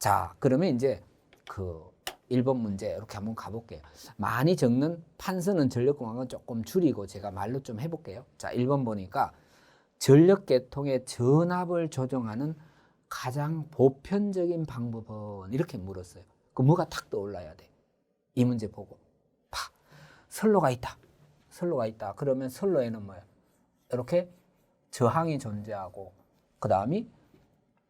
자, 그러면 이제 그 1번 문제 이렇게 한번 가볼게요. 많이 적는 판서는 전력공학은 조금 줄이고 제가 말로 좀 해볼게요. 자, 1번 보니까 전력계통의 전압을 조정하는 가장 보편적인 방법은 이렇게 물었어요. 그 뭐가 탁 떠올라야 돼. 이 문제 보고 선로가 있다. 선로가 있다. 그러면 선로에는 뭐야? 이렇게 저항이 존재하고 그 다음이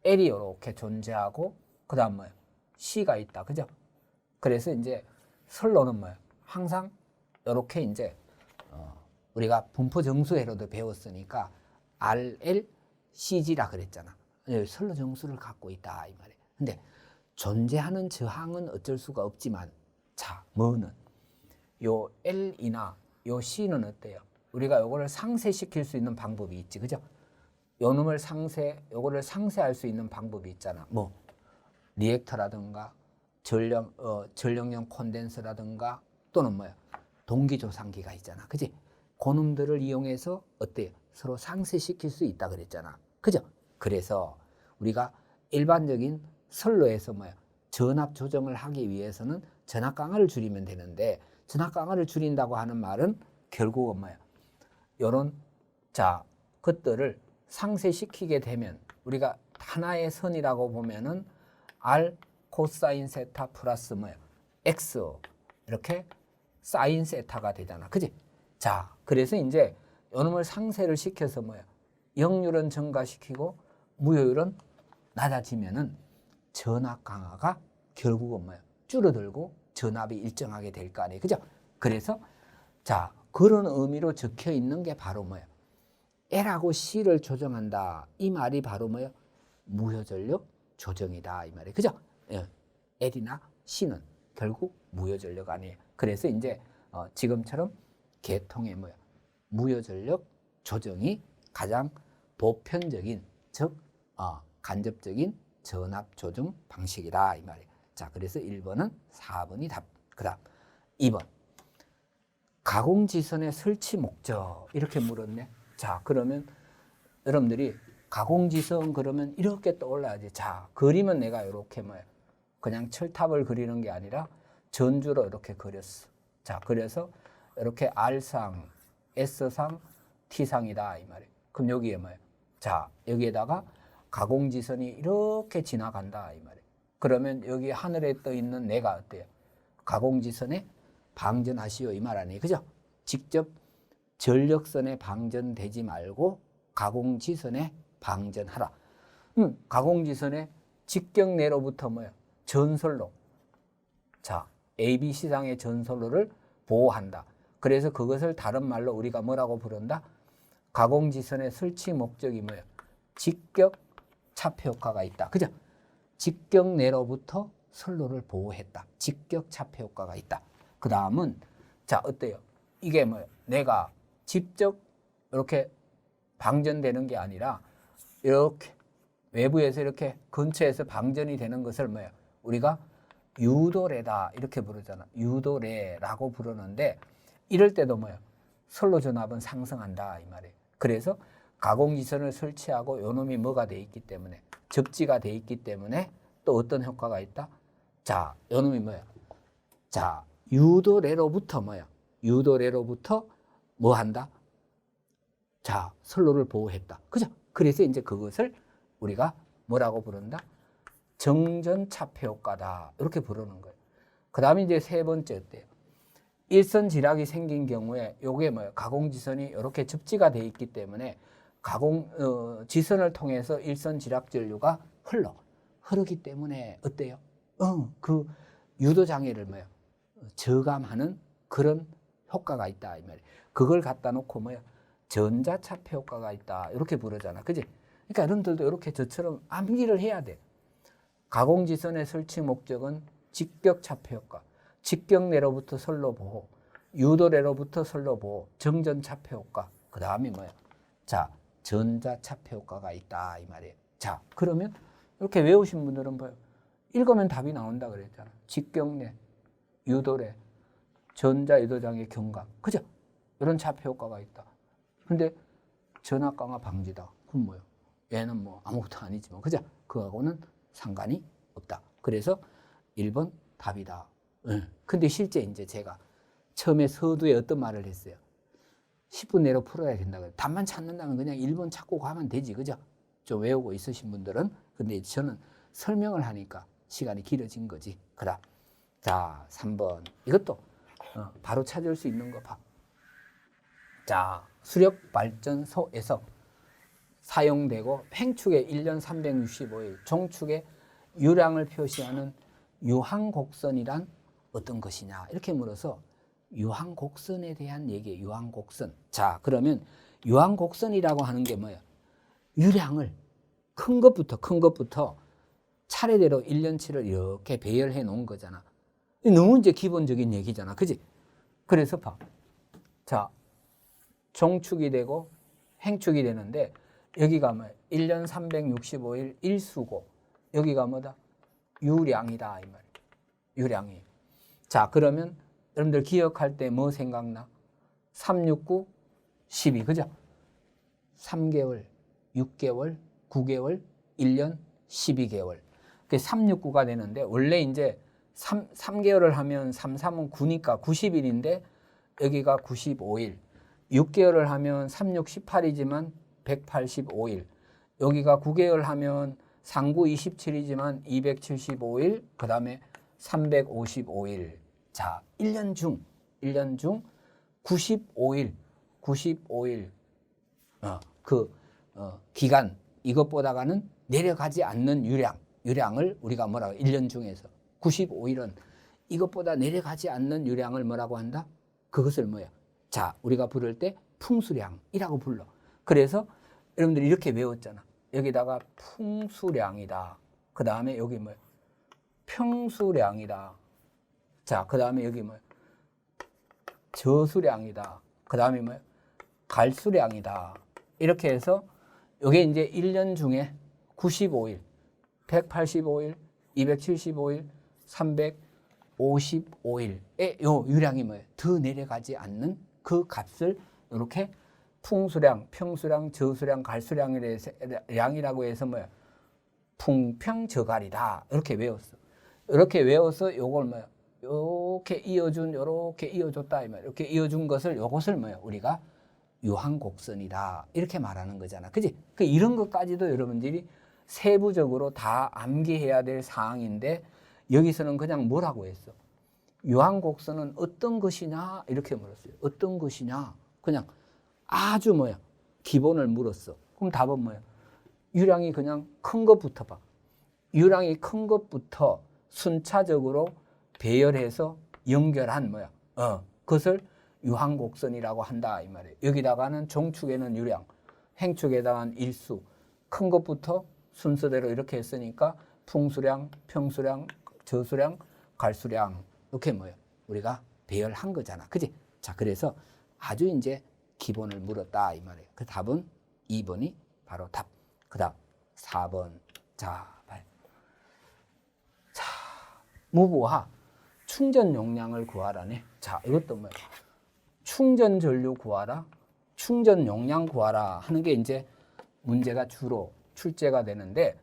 L이 이렇게 존재하고 그 다음 뭐야? C가 있다. 그죠? 그래서 이제 선로는 뭐야? 항상 이렇게 이제 우리가 분포 정수회로도 배웠으니까 RL, CG라 그랬잖아. 선로 정수를 갖고 있다 이 말이에요. 근데 존재하는 저항은 어쩔 수가 없지만 자, 뭐는 요 L이나 요 C는 어때요? 우리가 요거를 상쇄시킬 수 있는 방법이 있지. 그죠? 요 놈을 요거를 상쇄할 수 있는 방법이 있잖아. 뭐 리액터라든가 전력용 콘덴서라든가 또는 뭐야? 동기조상기가 있잖아. 그지? 그놈들을 이용해서 어때요? 서로 상쇄시킬 수 있다 그랬잖아. 그죠? 그래서 우리가 일반적인 선로에서 뭐야? 전압 조정을 하기 위해서는 전압 강화를 줄이면 되는데 전압 강화를 줄인다고 하는 말은 결국은 뭐야? 요런 자, 것들을 상쇄시키게 되면 우리가 하나의 선이라고 보면은 R 코사인 세타 플러스 뭐야? X 이렇게 사인 세타가 되잖아. 그지? 자, 그래서 이제 요놈을 상쇄를 시켜서 뭐야? 역률은 증가시키고 무효율은 낮아지면은 전압 강화가 결국은 뭐야? 줄어들고 전압이 일정하게 될 거 아니에요. 그죠? 그래서 자, 그런 의미로 적혀 있는 게 바로 뭐야? L하고 C를 조정한다. 이 말이 바로 뭐야? 무효전력 조정이다. 이 말이에요. 그죠? 예. L이나 C는 결국 무효전력 아니에요. 그래서 이제 지금처럼 계통의 뭐야? 무효전력 조정이 가장 보편적인 즉 간접적인 전압 조정 방식이다. 이 말이에요. 자, 그래서 1번은 4번이 답. 그 다음 2번 가공지선의 설치 목적 이렇게 물었네. 자, 그러면 여러분들이 가공지선 그러면 이렇게 떠올라야지. 자, 그림은 내가 이렇게 뭐야? 그냥 철탑을 그리는 게 아니라 전주로 이렇게 그렸어. 자, 그래서 이렇게 R상, S상, T상이다 이 말이에요. 그럼 여기에 뭐야? 자, 여기에다가 가공지선이 이렇게 지나간다 이 말이에요. 그러면 여기 하늘에 떠 있는 내가 어때요? 가공지선에 방전하시오 이 말 아니에요. 그죠? 직접 전력선에 방전되지 말고 가공지선에 방전하라. 가공지선에 직경내로부터 뭐야? 전선로. 자, ABC상의 전선로를 보호한다. 그래서 그것을 다른 말로 우리가 뭐라고 부른다? 가공지선의 설치 목적이 뭐야? 직격 차폐 효과가 있다. 그죠? 직경내로부터 선로를 보호했다. 직격 차폐 효과가 있다. 그 다음은 자, 어때요? 이게 뭐야? 내가 직접 이렇게 방전되는 게 아니라 이렇게 외부에서 이렇게 근처에서 방전이 되는 것을 뭐야? 우리가 유도래다 이렇게 부르잖아. 유도래라고 부르는데 이럴 때도 뭐야? 선로 전압은 상승한다 이 말이에요. 그래서 가공지선을 설치하고 요놈이 뭐가 돼 있기 때문에 접지가 돼 있기 때문에 또 어떤 효과가 있다? 자, 요놈이 뭐야? 자, 유도래로부터 뭐야? 유도래로부터 뭐 한다? 자, 선로를 보호했다. 그죠? 그래서 이제 그것을 우리가 뭐라고 부른다? 정전 차폐 효과다. 이렇게 부르는 거예요. 그 다음에 이제 세 번째 어때요? 일선 지락이 생긴 경우에 요게 뭐예요? 가공지선이 이렇게 접지가 돼 있기 때문에 지선을 통해서 일선 지락 전류가 흐르기 때문에 어때요? 그 유도 장애를 뭐예요? 저감하는 그런 효과가 있다 이 말이에요. 그걸 갖다 놓고 뭐야? 전자차폐 효과가 있다 이렇게 부르잖아. 그지? 그러니까 여러분들도 이렇게 저처럼 암기를 해야 돼. 가공지선의 설치 목적은 직격차폐 효과, 직경내로부터 선로 보호, 유도래로부터 선로 보호, 정전차폐 효과. 그 다음이 뭐야? 자, 전자차폐 효과가 있다 이 말이에요. 자, 그러면 이렇게 외우신 분들은 뭐예요? 읽으면 답이 나온다 그랬잖아. 직경내, 유도래, 전자유도장애 경감. 그죠? 이런 차폐 효과가 있다. 근데 전압 강화 방지다. 그럼 뭐예요? 얘는 뭐 아무것도 아니지만, 그죠? 그거하고는 상관이 없다. 그래서 1번 답이다. 근데 실제 이제 제가 처음에 서두에 어떤 말을 했어요. 10분 내로 풀어야 된다고. 답만 찾는다면 그냥 1번 찾고 가면 되지. 그죠? 좀 외우고 있으신 분들은. 근데 저는 설명을 하니까 시간이 길어진 거지. 그다음. 자, 3번. 이것도 바로 찾을 수 있는 거 봐. 자, 수력발전소에서 사용되고 횡축의 1년 365일, 종축의 유량을 표시하는 유항곡선이란 어떤 것이냐 이렇게 물어서 유항곡선에 대한 얘기예요. 유항곡선. 자, 그러면 유항곡선이라고 하는 게 뭐예요? 유량을 큰 것부터 차례대로 1년치를 이렇게 배열해 놓은 거잖아. 너무 이제 기본적인 얘기잖아. 그지? 그래서 봐. 자, 종축이 되고 횡축이 되는데 여기가 뭐야? 1년 365일 일수고 여기가 뭐다? 유량이다 이 말이야. 유량이. 자, 그러면 여러분들 기억할 때 뭐 생각나? 369, 12 그죠? 3개월, 6개월, 9개월, 1년, 12개월. 그게 369가 되는데 원래 이제 3개월을 하면 3, 3은 9니까 90일인데 여기가 95일. 6개월을 하면 3, 6, 18이지만 185일. 여기가 9개월 하면 3, 9, 27이지만 275일. 그 다음에 355일. 자, 1년 중 95일. 기간, 이것보다가는 내려가지 않는 유량을 우리가 뭐라고, 1년 중에서 95일은 이것보다 내려가지 않는 유량을 뭐라고 한다? 그것을 뭐야? 자, 우리가 부를 때 풍수량이라고 불러. 그래서 여러분들이 이렇게 외웠잖아. 여기다가 풍수량이다. 그 다음에 여기 뭐야? 평수량이다. 자, 그 다음에 여기 뭐야? 저수량이다. 그 다음에 뭐야? 갈수량이다. 이렇게 해서 이게 이제 1년 중에 95일, 185일, 275일, 355일의 요 유량이 뭐예요? 더 내려가지 않는 그 값을 이렇게 풍수량, 평수량, 저수량, 갈수량이라고 해서 뭐야? 풍평저갈이다. 이렇게 외웠어. 이렇게 외워서 요걸 뭐야? 요렇게 이어줬다. 이렇게 이어준 것을 요것을 뭐야? 우리가 유항곡선이다. 이렇게 말하는 거잖아. 그지? 그 이런 것까지도 여러분들이 세부적으로 다 암기해야 될 사항인데 여기서는 그냥 뭐라고 했어? 유항곡선은 어떤 것이냐? 이렇게 물었어요. 어떤 것이냐? 그냥 아주 뭐야? 기본을 물었어. 그럼 답은 뭐야? 유량이 그냥 큰 것부터 봐. 유량이 큰 것부터 순차적으로 배열해서 연결한 뭐야? 그것을 유항곡선이라고 한다 이 말이에요. 여기다가는 종축에는 유량, 횡축에다가는 일수, 큰 것부터 순서대로 이렇게 했으니까 풍수량, 평수량, 저수량, 갈수량 이렇게 뭐예요? 우리가 배열한 거잖아. 그지? 자, 그래서 아주 이제 기본을 물었다 이 말이에요. 그 답은 2번이 바로 답. 그 다음 4번. 자, 봐요. 자, 무부하 충전 용량을 구하라네. 자, 이것도 뭐예요? 충전 전류 구하라, 충전 용량 구하라 하는 게 이제 문제가 주로 출제가 되는데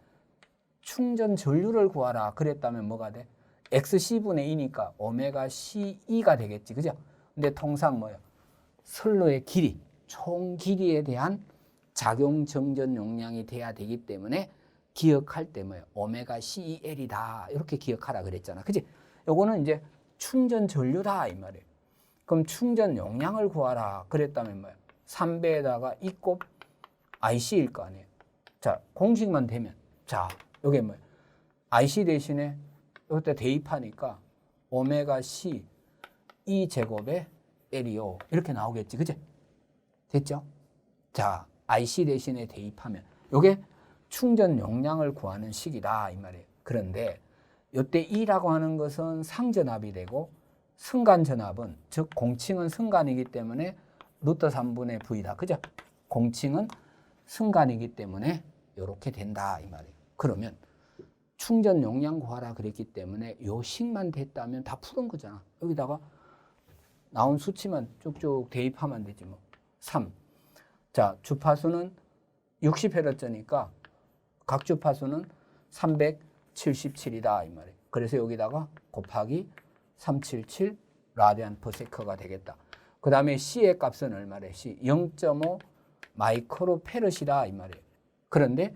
충전 전류를 구하라 그랬다면 뭐가 돼? XC분의 2니까 오메가 C2가 되겠지. 그죠? 근데 통상 뭐예요? 선로의 길이, 총 길이에 대한 작용 정전 용량이 돼야 되기 때문에 기억할 때 뭐예요? 오메가 CEL이다. 이렇게 기억하라 그랬잖아. 그지? 요거는 이제 충전 전류다 이 말이에요. 그럼 충전 용량을 구하라 그랬다면 뭐예요? 3배에다가 이 곱 IC일 거 아니에요. 자, 공식만 되면 자, 요게 뭐예요? IC 대신에 이때 대입하니까 오메가 C 2제곱에 L이요. 이렇게 나오겠지. 그치? 됐죠? 자, IC 대신에 대입하면 요게 충전 용량을 구하는 식이다 이 말이에요. 그런데 요때 E라고 하는 것은 상전압이 되고 승간전압은 즉 공칭은 승간이기 때문에 루트 3분의 V다. 그죠? 공칭은 승간이기 때문에 이렇게 된다 이 말이에요. 그러면 충전 용량 구하라 그랬기 때문에 요 식만 됐다면 다 푸는 거잖아. 여기다가 나온 수치만 쭉쭉 대입하면 되지 뭐. 3. 자, 주파수는 60Hz니까 각 주파수는 77이다 이 말이에요. 그래서 여기다가 곱하기 377 라디안 퍼 세커가 되겠다. 그 다음에 C의 값은 얼마래? C 0.5 마이크로 페르시다 이 말이에요. 그런데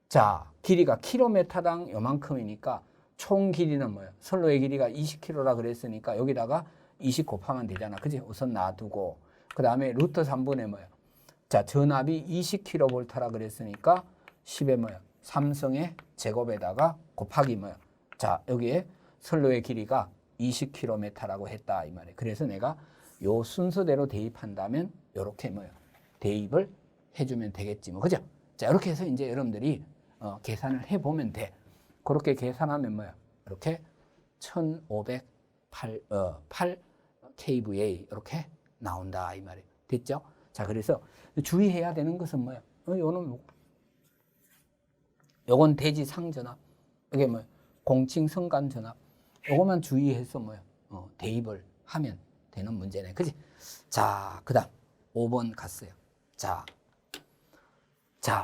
자 길이가 킬로미터당 요만큼이니까 총 길이는 뭐예요? 선로의 길이가 20km라 그랬으니까 여기다가 20 곱하면 되잖아. 그지? 우선 놔두고 그 다음에 루트 3분의 뭐예요? 자 전압이 20kV라 그랬으니까 10의 뭐예요? 3성의 제곱에다가 곱하기 뭐예요? 자 여기에 선로의 길이가 20km라고 했다 이 말이에요. 그래서 내가 요 순서대로 대입한다면 요렇게 뭐예요? 대입을 해주면 되겠지 뭐 그죠? 자 이렇게 해서 이제 여러분들이 계산을 해보면 돼. 그렇게 계산하면 뭐야? 이렇게 1508 kVA 이렇게 나온다 이 말이에요. 됐죠? 자 그래서 주의해야 되는 것은 뭐야? 요건 대지 상전압, 이게 뭐야? 공칭 성간 전압. 요거만 주의해서 뭐야? 대입을 하면 되는 문제네, 그지? 자 그다음 5번 갔어요. 자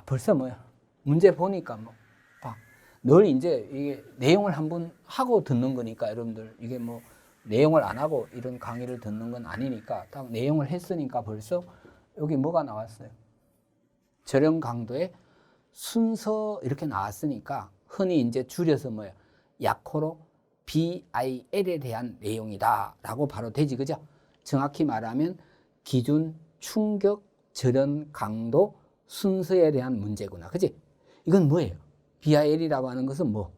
벌써 뭐야? 문제 보니까 뭐. 늘 이제 이게 내용을 한번 하고 듣는 거니까 여러분들 이게 뭐 내용을 안 하고 이런 강의를 듣는 건 아니니까 딱 내용을 했으니까 벌써 여기 뭐가 나왔어요? 절연 강도의 순서 이렇게 나왔으니까 흔히 이제 줄여서 뭐예요? 약호로 BIL에 대한 내용이다 라고 바로 되지 그죠? 정확히 말하면 기준 충격 절연 강도 순서에 대한 문제구나 그지? 이건 뭐예요? BIL이라고 하는 것은 뭐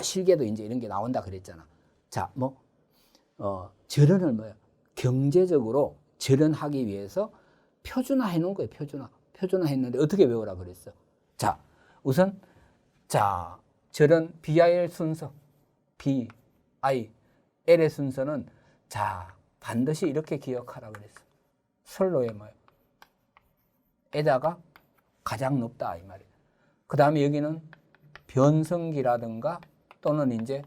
실계도 이제 이런 게 나온다 그랬잖아. 자, 절연을 뭐야? 경제적으로 절연하기 위해서 표준화해 놓은 거예요. 표준화했는데 어떻게 외우라 그랬어? 자, 우선 자 절연 BIL 순서, BIL의 순서는 자 반드시 이렇게 기억하라 그랬어. 선로에 뭐야? 에다가 가장 높다 이 말이에요. 그 다음에 여기는 변성기라든가 또는 이제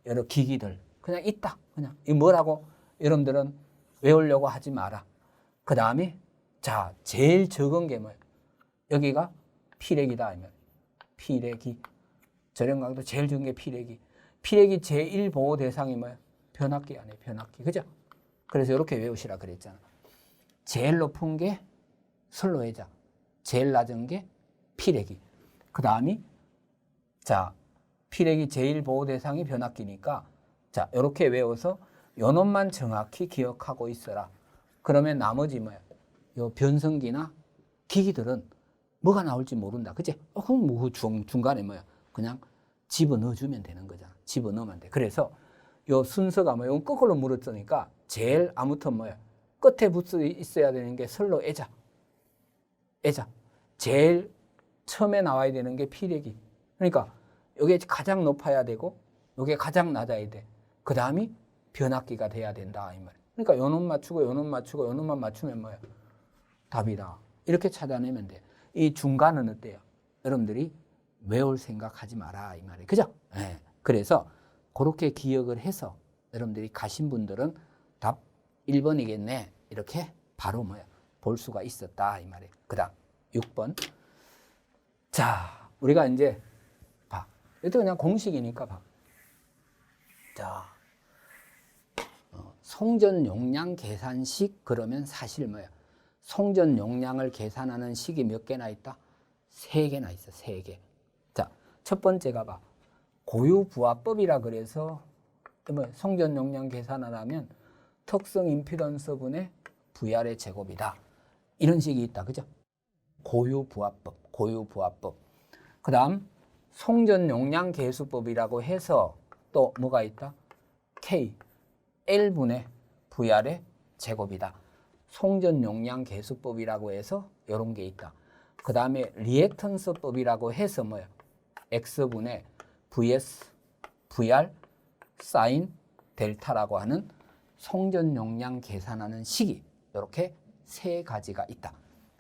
여러 기기들 그냥 있다. 그냥 이 뭐라고 여러분들은 외우려고 하지 마라. 그 다음에 자 제일 적은 게 뭐예요? 여기가 피레기다. 피레기. 절연 강도 제일 적은 게 피레기. 피레기 제1 보호 대상이 뭐예요? 변압기 아니에요. 변압기. 그죠? 그래서 이렇게 외우시라 그랬잖아. 제일 높은 게 선로회자. 제일 낮은 게 피레기. 그 다음이 자, 피레기 제일 보호 대상이 변압기니까 자, 이렇게 외워서 요 놈만 정확히 기억하고 있어라. 그러면 나머지 뭐야? 요 변성기나 기기들은 뭐가 나올지 모른다. 그치? 그럼 뭐 중간에 뭐야? 그냥 집어넣어 주면 되는 거잖아. 집어넣으면 돼. 그래서 요 순서가 뭐야? 이건 거꾸로 물었으니까 제일 아무튼 뭐야? 끝에 붙어 있어야 되는 게 선로 애자. 제일 처음에 나와야 되는 게 피레기. 그러니까 이게 가장 높아야 되고 이게 가장 낮아야 돼. 그 다음이 변압기가 돼야 된다 이 말. 그러니까 요 놈 맞추고 요 놈 맞추고 요 놈만 맞추면 뭐야? 답이다. 이렇게 찾아내면 돼. 이 중간은 어때요? 여러분들이 외울 생각하지 마라 이 말이에요. 그죠? 네. 그래서 그렇게 기억을 해서 여러분들이 가신 분들은 답 1번이겠네. 이렇게 바로 뭐야? 볼 수가 있었다 이 말이에요. 그다음 6번. 자, 우리가 이제 봐. 이것도 그냥 공식이니까 봐. 자, 송전 용량 계산식 그러면 사실 뭐야? 송전 용량을 계산하는 식이 몇 개나 있다? 3개나 있어. 3개. 자, 첫 번째가 봐. 고유부하법이라 그래서 뭐 송전 용량 계산을 하면 특성 임피던스분의 VR의 제곱이다. 이런 식이 있다. 그죠? 고유부하법. 그 다음 송전 용량 계수법이라고 해서 또 뭐가 있다? K, L분의 VR의 제곱이다. 송전 용량 계수법이라고 해서 이런 게 있다. 그 다음에 리액턴스법이라고 해서 뭐야? X분의 VS, VR, 사인, 델타라고 하는 송전 용량 계산하는 식이 이렇게 3가지가 있다.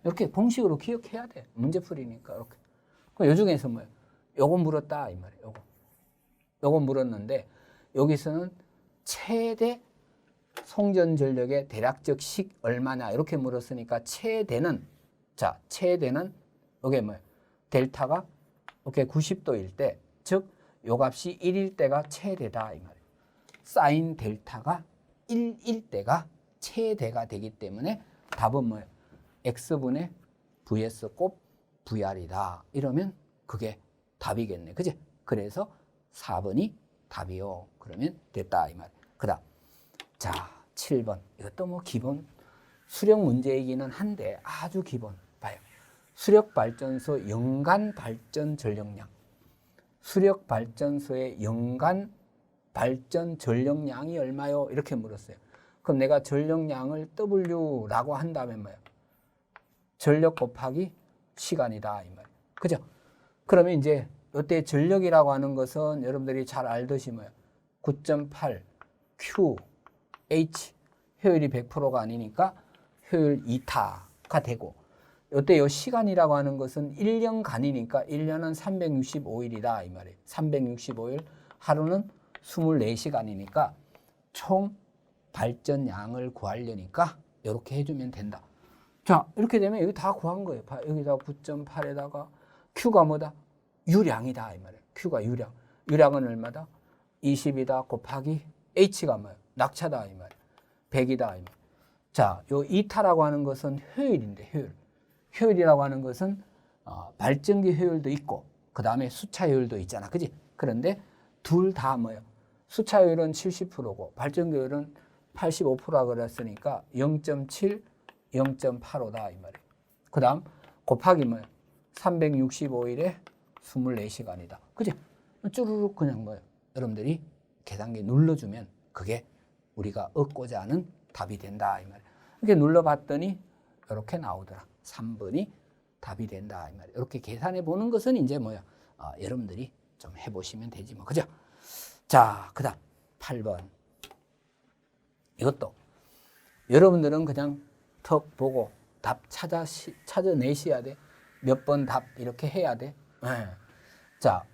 이렇게 공식으로 기억해야 돼. 문제 풀이니까 이렇게. 요 중에서 뭐야? 요거 물었다 이 말이에요. 요거 물었는데 여기서는 최대 송전 전력의 대략적 식 얼마냐 이렇게 물었으니까 최대는 이게 뭐예요? 델타가 이렇게 90도일 때, 즉 요 값이 1일 때가 최대다 이 말이에요. 사인 델타가 1일 때가 최대가 되기 때문에 답은 뭐예요? x분의 vs 곱 vr이다. 이러면 그게 답이겠네. 그지? 그래서 4번이 답이요. 그러면 됐다 이 말이에요. 그다음 자 7번 이것도 뭐 기본 수력 문제이기는 한데 아주 기본 봐요. 수력발전소 연간 발전 전력량. 수력발전소의 연간 발전 전력량이 얼마요? 이렇게 물었어요. 그럼 내가 전력량을 W라고 한다면 뭐예요? 전력 곱하기 시간이다 이 말이에요. 그죠? 그러면 이제 이때 전력이라고 하는 것은 여러분들이 잘 알듯이 뭐예요? 9.8 Q H 효율이 100%가 아니니까 효율 2타가 되고 이때 요 시간이라고 하는 것은 1년간이니까 1년은 365일이다 이 말이에요. 365일 하루는 24시간이니까 총 발전량을 구하려니까 이렇게 해주면 된다. 자 이렇게 되면 여기 다 구한 거예요. 여기다 9.8에다가 Q가 뭐다? 유량이다 이 말이에요. Q가 유량. 유량은 얼마다? 20이다 곱하기 H가 뭐예요? 낙차다 이 말이에요. 100이다 이 말이에요. 자, 요 2타라고 하는 것은 효율인데 효율. 효율이라고 하는 것은 발전기 효율도 있고 그 다음에 수차 효율도 있잖아. 그지? 그런데 둘 다 뭐예요? 수차 효율은 70%고 발전기 효율은 85%라 그랬으니까 0.7, 0.85다 이 말이에요. 그 다음 곱하기 뭐예요? 365일에 24시간이다. 그지? 쭈루룩 그냥 뭐예요? 여러분들이 계산기 눌러주면 그게 우리가 얻고자 하는 답이 된다 이 말이에요. 이렇게 눌러봤더니 이렇게 나오더라. 3번이 답이 된다 이 말이에요. 이렇게 계산해 보는 것은 이제 뭐야? 여러분들이 좀 해보시면 되지 뭐. 그죠? 자, 그다음 8번. 이것도 여러분들은 그냥 턱 보고 답 찾아내셔야 돼. 몇 번 답 이렇게 해야 돼. 네. 자,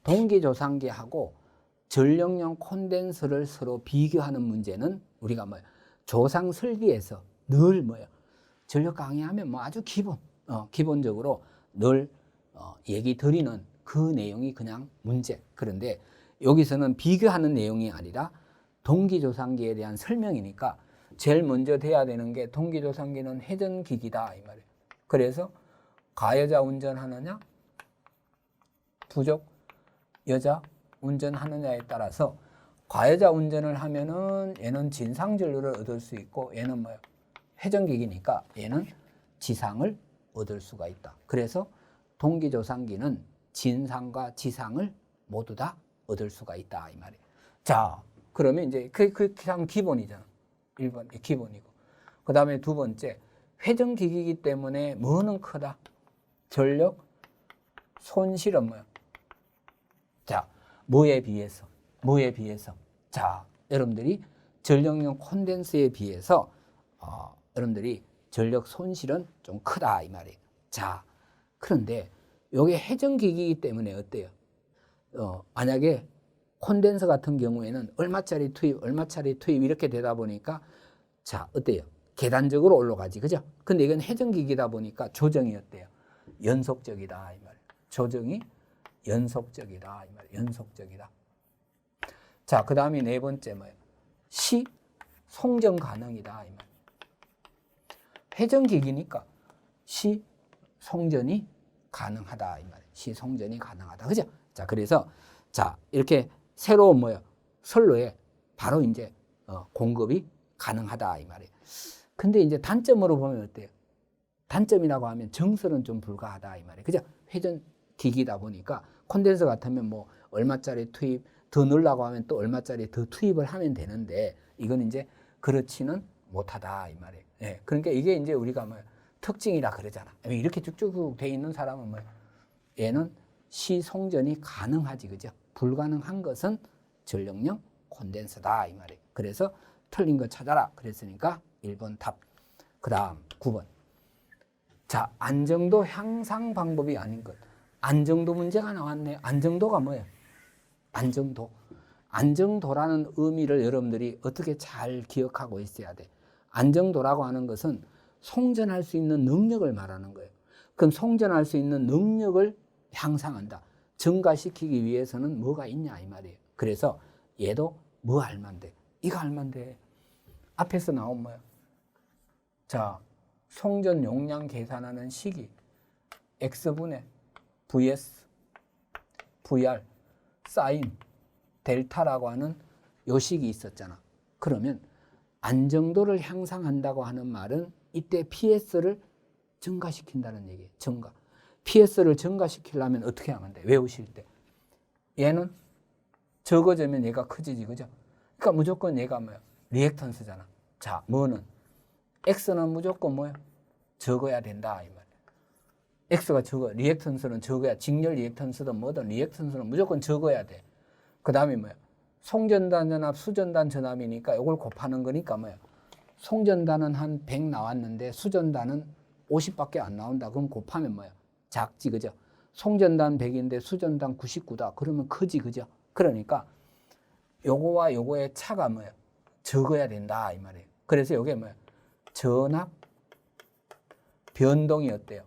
동기조상기하고 전력용 콘덴서를 서로 비교하는 문제는 우리가 뭐야? 조상 설비에서 늘 뭐야? 전력 강의하면 뭐 아주 기본적으로 늘 얘기 드리는 그 내용이 그냥 문제. 그런데 여기서는 비교하는 내용이 아니라 동기조상기에 대한 설명이니까 제일 먼저 돼야 되는 게 동기조상기는 회전기기다 이 말이에요. 그래서 가여자 운전하느냐, 부족 여자 운전하느냐에 따라서 과여자 운전을 하면은 얘는 진상전류를 얻을 수 있고 얘는 뭐예요? 회전기기니까 얘는 지상을 얻을 수가 있다. 그래서 동기조상기는 진상과 지상을 모두 다 얻을 수가 있다 이 말이에요. 자, 그러면 이제 그냥 기본이잖아. 1번 기본이고. 그 다음에 두 번째 회전기기이기 때문에 뭐는 크다? 전력 손실은 뭐야? 자, 뭐에 비해서? 자, 여러분들이 전력용 콘덴서에 비해서 여러분들이 전력 손실은 좀 크다 이 말이에요. 자, 그런데 이게 회전기기이기 때문에 어때요? 만약에 콘덴서 같은 경우에는 얼마짜리 투입 이렇게 되다 보니까 자, 어때요? 계단적으로 올라가지, 그죠? 근데 이건 회전기기다 보니까 조정이 어때요? 연속적이다 이 말이에요. 조정이 연속적이다 이 말이에요. 연속적이다. 자, 그 다음에 네 번째 뭐예요? 시 송전 가능이다 이 말이에요. 회전기기니까 시 송전이 가능하다 이 말이에요. 시 송전이 가능하다, 그죠? 자, 그래서 자 이렇게 새로운 뭐예요? 선로에 바로 이제 공급이 가능하다 이 말이에요. 근데 이제 단점으로 보면 어때요? 단점이라고 하면 정설은 좀 불가하다 이 말이에요. 그죠? 회전기기다 보니까 콘덴서 같으면 뭐 얼마짜리 투입 더 넣으려고 하면 또 얼마짜리 더 투입을 하면 되는데 이건 이제 그렇지는 못하다 이 말이에요. 예. 그러니까 이게 이제 우리가 뭐 특징이라 그러잖아. 이렇게 쭉쭉 돼 있는 사람은 뭐 얘는 시송전이 가능하지, 그죠? 불가능한 것은 전력용 콘덴서다 이 말이에요. 그래서 틀린 거 찾아라 그랬으니까 1번 답. 그 다음 9번. 자, 안정도 향상 방법이 아닌 것. 안정도 문제가 나왔네. 안정도가 뭐예요? 안정도라는 의미를 여러분들이 어떻게 잘 기억하고 있어야 돼. 안정도라고 하는 것은 송전할 수 있는 능력을 말하는 거예요. 그럼 송전할 수 있는 능력을 향상한다. 증가시키기 위해서는 뭐가 있냐 이 말이에요. 그래서 얘도 뭐 알면 돼? 이거 알면 돼. 앞에서 나온 뭐야? 자, 송전 용량 계산하는 식이 X분의 VS, VR, 사인, 델타라고 하는 요 식이 있었잖아. 그러면 안정도를 향상한다고 하는 말은 이때 PS를 증가시킨다는 얘기예요. 증가. PS를 증가시키려면 어떻게 하면 돼? 외우실 때. 얘는 적어지면 얘가 커지지, 그죠? 그러니까 무조건 얘가 뭐야? 리액턴스잖아. 자, 뭐는? X는 무조건 뭐야? 적어야 된다, 이 말이야. X가 적어. 리액턴스는 적어야, 직렬 리액턴스든 뭐든 리액턴스는 무조건 적어야 돼. 그 다음에 뭐야? 송전단 전압, 수전단 전압이니까 이걸 곱하는 거니까 뭐야? 송전단은 한 100 나왔는데 수전단은 50밖에 안 나온다. 그럼 곱하면 뭐야? 작지, 그죠? 송전단 100인데 수전단 99다. 그러면 크지, 그죠? 그러니까 요거와 요거의 차가 뭐야? 적어야 된다, 이 말이에요. 그래서 요게 뭐야? 전압 변동이 어때요?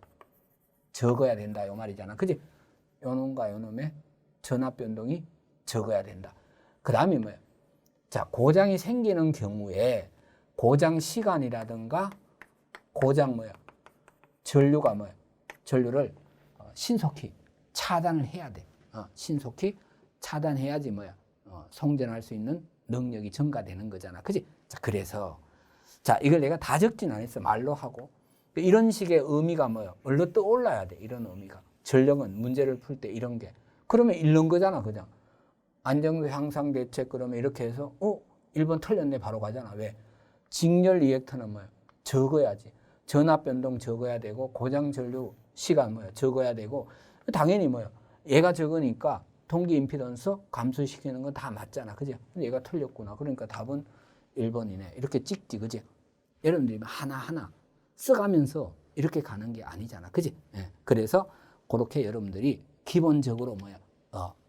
적어야 된다, 요 말이잖아. 그지? 요놈과 요놈의 전압 변동이 적어야 된다. 그 다음에 뭐야? 자, 고장이 생기는 경우에 고장 시간이라든가 고장 뭐야? 전류가 뭐야? 전류를 신속히 차단을 해야 돼. 신속히 차단해야지 뭐야? 송전할 수 있는 능력이 증가되는 거잖아. 그지? 자, 그래서 자, 이걸 내가 다 적진 않았어. 말로 하고. 이런 식의 의미가 뭐야? 얼른 떠올라야 돼. 이런 의미가. 전력은 문제를 풀 때 이런 게. 그러면 잃는 거잖아. 그냥. 안정도 향상 대책 그러면 이렇게 해서 1번 틀렸네 바로 가잖아. 왜? 직렬 리액터는 뭐야? 적어야지. 전압 변동 적어야 되고 고장 전류 시간 뭐야? 적어야 되고 당연히 뭐야? 얘가 적으니까 동기 임피던스 감소시키는 건 다 맞잖아. 그지? 근데 얘가 틀렸구나. 그러니까 답은 1번이네. 이렇게 찍지. 그지? 여러분들이 하나하나 써가면서 이렇게 가는 게 아니잖아. 그지? 예. 그래서 그렇게 여러분들이 기본적으로 뭐야?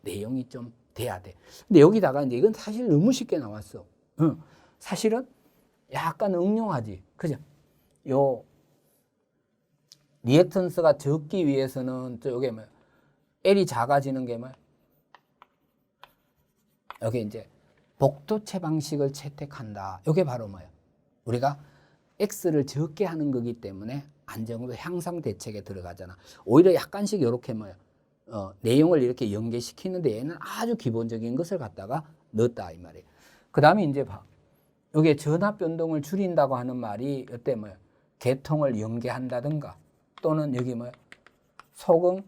내용이 좀 돼야 돼. 근데 여기다가 이제 이건 사실 너무 쉽게 나왔어. 사실은 약간 응용하지. 그죠? 요 리액턴스가 적기 위해서는 또 요게 뭐야? L이 작아지는 게 뭐야? 여기 이제 복도체 방식을 채택한다. 요게 바로 뭐야? 우리가 X를 적게 하는 거기 때문에 안정도 향상 대책에 들어가잖아. 오히려 약간씩 이렇게 뭐야? 내용을 이렇게 연계시키는데 얘는 아주 기본적인 것을 갖다가 넣었다 이 말이에요. 그 다음에 이제 봐. 여기에 전압 변동을 줄인다고 하는 말이 이때 뭐야? 계통을 연계한다든가 또는 여기 뭐야? 소금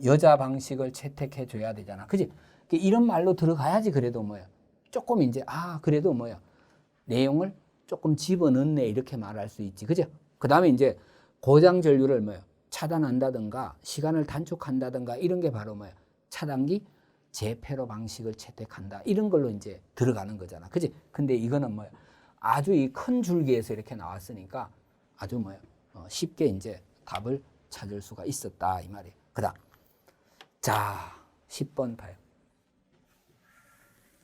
여자 방식을 채택해 줘야 되잖아. 그지? 이런 말로 들어가야지 그래도 뭐야? 조금 이제 그래도 뭐야? 내용을 조금 집어넣네 이렇게 말할 수 있지. 그죠? 그 다음에 이제 고장 전류를 뭐야? 차단한다든가 시간을 단축한다든가 이런 게 바로 뭐야? 차단기 재폐로 방식을 채택한다. 이런 걸로 이제 들어가는 거잖아. 그지? 근데 이거는 뭐야? 아주 이 큰 줄기에서 이렇게 나왔으니까 아주 뭐야? 쉽게 이제 답을 찾을 수가 있었다. 이 말이에요. 그 다음. 자, 10번 봐요.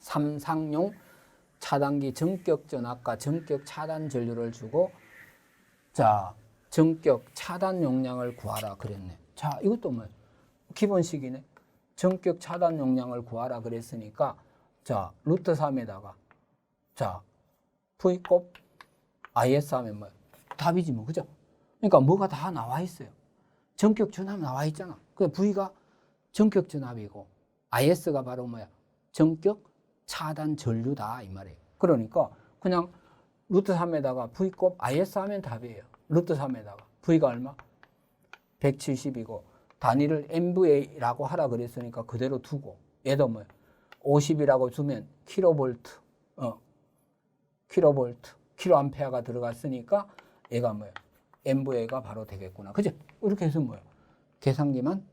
삼상용 차단기 전격 전압과 전격 차단 전류를 주고 자, 전격 차단 용량을 구하라 그랬네. 자, 이것도 뭐야? 기본식이네. 전격 차단 용량을 구하라 그랬으니까 자, 루트 3에다가 자, V 곱 IS 하면 뭐야? 답이지 뭐. 그죠? 그러니까 뭐가 다 나와 있어요. 전격 전압 나와 있잖아. 그 V가 전격 전압이고 IS가 바로 뭐야? 전격 차단 전류다 이 말이에요. 그러니까 그냥 루트 3에다가 V 곱 IS 하면 답이에요. 루트 3에다가 V가 얼마? 170이고 단위를 MVA라고 하라 그랬으니까 그대로 두고 얘도 뭐야? 50이라고 주면 킬로볼트, 킬로볼트, 킬로암페어가 들어갔으니까 얘가 뭐야? MVA가 바로 되겠구나. 그죠? 이렇게 해서 뭐야? 계산기만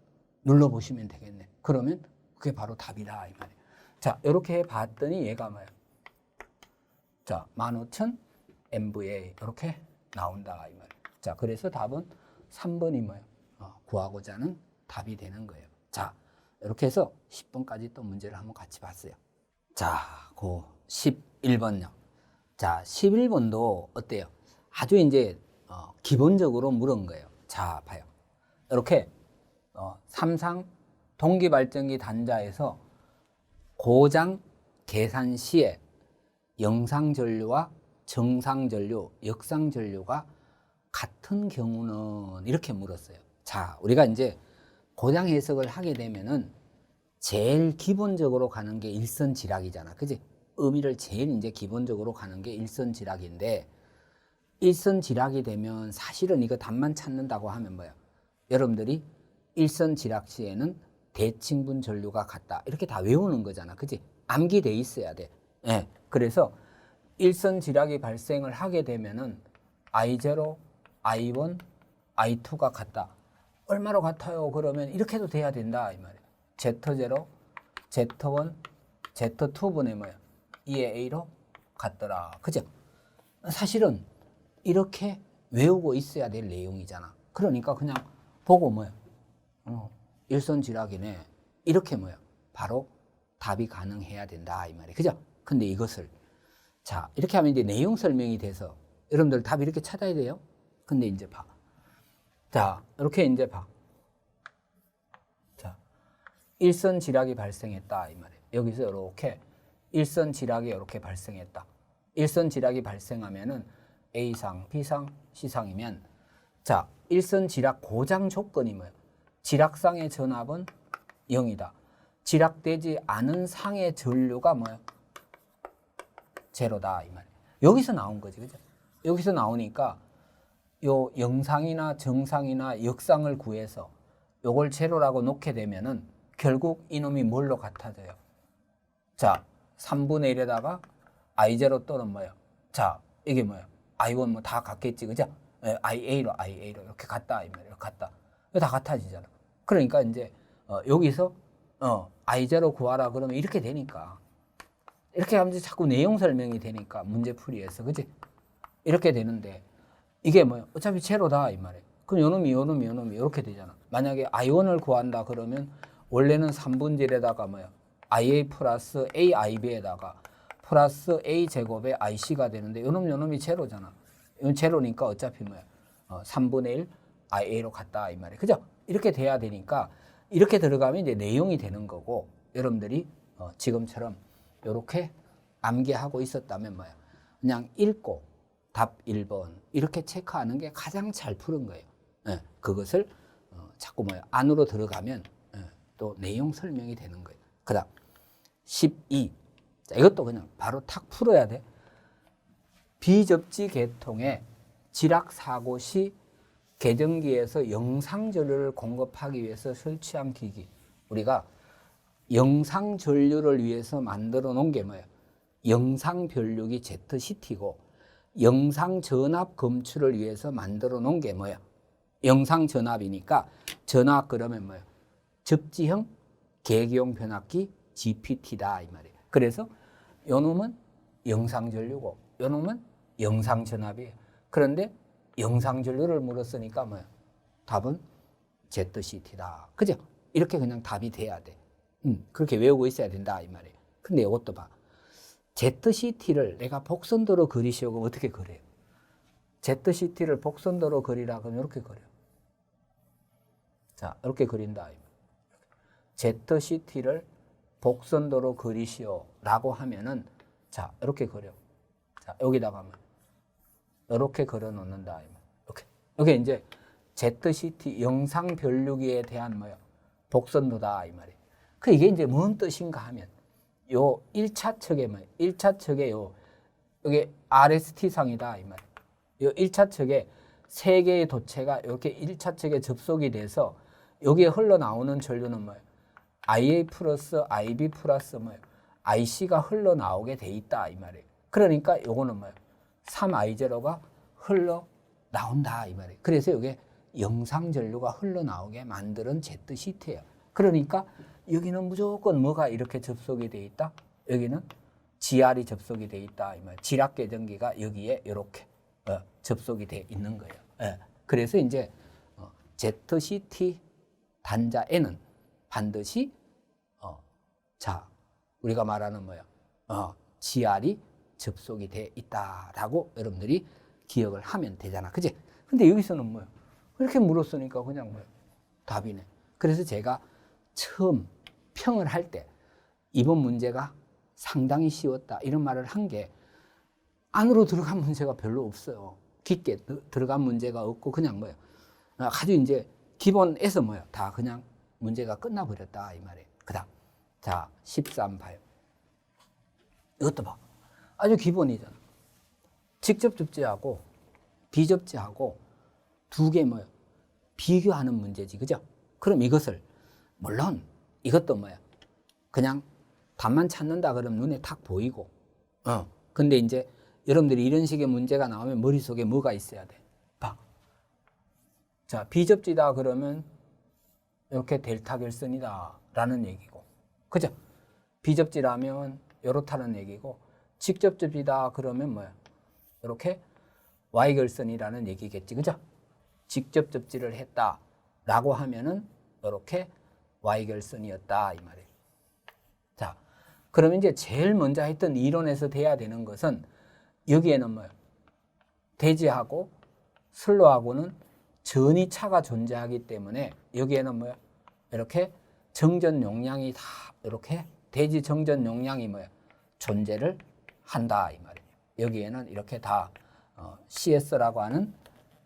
눌러보시면 되겠네. 그러면 그게 바로 답이다 이 말이에요. 자, 이렇게 봤더니 얘가 뭐야? 자, 15,000 MVA 이렇게 나온다 이 말이에요. 자, 그래서 답은 3번이 뭐예요? 구하고자 하는 답이 되는 거예요. 자, 이렇게 해서 10번까지 또 문제를 한번 같이 봤어요. 자, 그 11번요. 자, 11번도 어때요? 아주 이제 기본적으로 물은 거예요. 자, 봐요. 이렇게 삼상 동기발전기 단자에서 고장 계산 시에 영상전류와 정상전류, 역상전류가 같은 경우는 이렇게 물었어요. 자, 우리가 이제 고장 해석을 하게 되면은 제일 기본적으로 가는 게 일선지락이잖아. 그지? 의미를 제일 이제 기본적으로 가는 게 일선지락인데, 일선지락이 되면 사실은 이거 답만 찾는다고 하면 뭐야? 여러분들이 일선지락 시에는 대칭분 전류가 같다. 이렇게 다 외우는 거잖아. 그지? 암기돼 있어야 돼. 예. 그래서 일선지락이 발생을 하게 되면은 I0, I1, I2가 같다. 얼마로 같아요? 그러면 이렇게 해도 돼야 된다. 이 말이야. Z0, Z1, Z2분의 뭐야? 2의 A로 같더라. 그죠? 사실은 이렇게 외우고 있어야 될 내용이잖아. 그러니까 그냥 보고 뭐야? 일선지락이네. 이렇게 뭐야? 바로 답이 가능해야 된다. 이 말이야. 그죠? 근데 이것을 자, 이렇게 하면 이제 내용 설명이 돼서 여러분들 답 이렇게 찾아야 돼요. 근데 이제 봐. 자, 이렇게 이제 봐. 자, 일선 지락이 발생했다. 이 말이에요. 여기서 이렇게 일선 지락이 이렇게 발생했다. 일선 지락이 발생하면은 A상, B상, C상이면 자, 일선 지락 고장 조건이 뭐예요? 지락상의 전압은 0이다. 지락되지 않은 상의 전류가 뭐예요? 제로다. 이 말이에요. 여기서 나온 거지. 그죠? 여기서 나오니까 요 영상이나 정상이나 역상을 구해서 요걸 제로라고 놓게 되면은 결국 이놈이 뭘로 같아져요? 자, 3분의 1에다가 I0 또는 뭐예요? 자, 이게 뭐예요? I1 뭐 다 같겠지. 그죠? IA로 이렇게 같다. 이 말이에요. 같다. 이거 다 같아지잖아. 그러니까 이제 여기서 I0 구하라 그러면 이렇게 되니까 이렇게 하면 자꾸 내용 설명이 되니까 문제풀이에서 그지? 이렇게 되는데 이게 뭐예요? 어차피 제로다 이 말이에요. 그럼 요놈이 이렇게 되잖아. 만약에 I1을 구한다 그러면 원래는 3분질에다가 뭐예요? IA 플러스 AIB에다가 플러스 A 제곱의 IC가 되는데 요놈이 제로잖아. 이건 제로니까 어차피 뭐야? 3분의 1 IA로 갔다 이 말이에요. 그죠? 이렇게 돼야 되니까 이렇게 들어가면 이제 내용이 되는 거고 여러분들이 지금처럼 이렇게 암기하고 있었다면 뭐야? 그냥 읽고 답 1번 이렇게 체크하는 게 가장 잘 푸는 거예요. 예, 그것을 자꾸 뭐야? 안으로 들어가면 또 내용 설명이 되는 거예요. 그 다음 12. 자, 이것도 그냥 바로 탁 풀어야 돼. 비접지 계통의 지락 사고 시 계정기에서 영상 전류를 공급하기 위해서 설치한 기기. 우리가 영상 전류를 위해서 만들어 놓은 게 뭐예요? 영상 변류기 ZCT고 영상 전압 검출을 위해서 만들어 놓은 게 뭐예요? 영상 전압이니까 전압 그러면 뭐예요? 접지형 계기용 변압기 GPT다 이 말이에요. 그래서 요 놈은 영상 전류고 요 놈은 영상 전압이에요. 그런데 영상 전류를 물었으니까 뭐예요? 답은 ZCT다. 그죠? 이렇게 그냥 답이 돼야 돼. 그렇게 외우고 있어야 된다 이 말이에요. 근데 이것도 봐. ZCT를 내가 복선도로 그리시오. 어떻게 그려요? ZCT를 복선도로 그리라 그러면 이렇게 그려요. 자, 이렇게 그린다. ZCT를 복선도로 그리시오라고 하면은 자, 이렇게 그려. 자, 여기다가 이렇게 그려 놓는다. 이렇게. 이게 이제 ZCT 영상 변류기에 대한 뭐요? 복선도다 이 말이에요. 그 이게 이제 뭔 뜻인가 하면 요 1차 척에 뭐예요? 1차 척에 여기 RST 상이다 이 말이에요. 요 1차 척에 세 개의 도체가 이렇게 1차 척에 접속이 돼서 여기에 흘러나오는 전류는 뭐예요? IA 플러스 IB 플러스 뭐예요? IC가 흘러나오게 돼 있다 이 말이에요. 그러니까 요거는 뭐예요? 3I0가 흘러나온다 이 말이에요. 그래서 이게 영상 전류가 흘러나오게 만드는 ZCT예요. 그러니까 여기는 무조건 뭐가 이렇게 접속이 돼 있다? 여기는 GR이 접속이 돼 있다 이 말이에요. 지락 계정기가 여기에 이렇게 접속이 돼 있는 거예요. 그래서 이제 ZCT 단자에는 반드시 자 우리가 말하는 뭐야? GR이 접속이 돼 있다라고 여러분들이 기억을 하면 되잖아, 그지? 근데 여기서는 뭐야? 이렇게 물었으니까 그냥 뭐야? 답이네. 그래서 제가 처음 평을 할 때 이번 문제가 상당히 쉬웠다 이런 말을 한 게 안으로 들어간 문제가 별로 없어요. 깊게 들어간 문제가 없고 그냥 뭐예요. 아주 이제 기본에서 뭐예요. 다 그냥 문제가 끝나버렸다 이 말이에요. 그다음 자 13 봐요. 이것도 봐. 아주 기본이잖아. 직접 접지하고 비접지하고 두 개 뭐예요. 비교하는 문제지, 그죠? 그럼 이것을 물론 이것도 뭐야. 그냥 답만 찾는다 그러면 눈에 탁 보이고, 근데 이제 여러분들이 이런 식의 문제가 나오면 머릿속에 뭐가 있어야 돼? 봐. 자, 비접지다 그러면 이렇게 델타 결선이다 라는 얘기고, 그죠? 비접지라면 이렇다는 얘기고, 직접 접지다 그러면 뭐야? 이렇게 Y 결선이라는 얘기겠지, 그죠? 직접 접지를 했다라고 하면은 이렇게 Y 결선이었다 이 말이에요. 자, 그러면 이제 제일 먼저 했던 이론에서 돼야 되는 것은 여기에는 뭐예요? 대지하고 선로하고는 전이 차가 존재하기 때문에 여기에는 뭐예요? 이렇게 정전 용량이 다 이렇게 대지 정전 용량이 뭐예요? 존재를 한다 이 말이에요. 여기에는 이렇게 다 CS라고 하는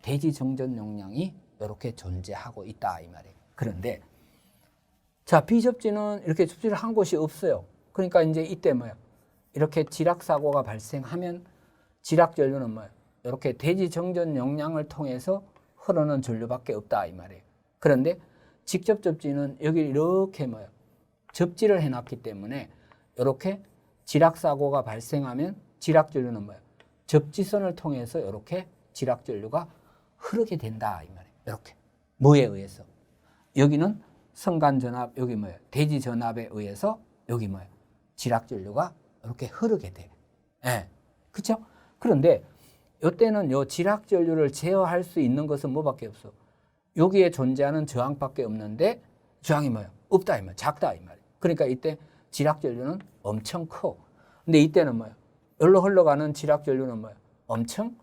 대지 정전 용량이 이렇게 존재하고 있다 이 말이에요. 그런데 자, 비접지는 이렇게 접지를 한 곳이 없어요. 그러니까 이제 이때 뭐예요? 이렇게 지락 사고가 발생하면 지락 전류는 뭐예요? 이렇게 대지 정전 용량을 통해서 흐르는 전류밖에 없다 이 말이에요. 그런데 직접 접지는 여기 이렇게 뭐예요? 접지를 해놨기 때문에 이렇게 지락 사고가 발생하면 지락 전류는 뭐예요? 접지선을 통해서 이렇게 지락 전류가 흐르게 된다 이 말이에요. 이렇게 뭐에 의해서? 여기는 성간 전압, 여기 뭐예요? 대지 전압에 의해서 여기 뭐예요? 지락 전류가 이렇게 흐르게 돼. 예, 그렇죠? 그런데 이때는 요 지락 전류를 제어할 수 있는 것은 뭐밖에 없어? 여기에 존재하는 저항밖에 없는데 저항이 뭐예요? 없다 이 말, 작다 이 말이에요. 그러니까 이때 지락 전류는 엄청 커. 근데 이때는 뭐예요? 여기로 흘러가는 지락 전류는 뭐예요? 엄청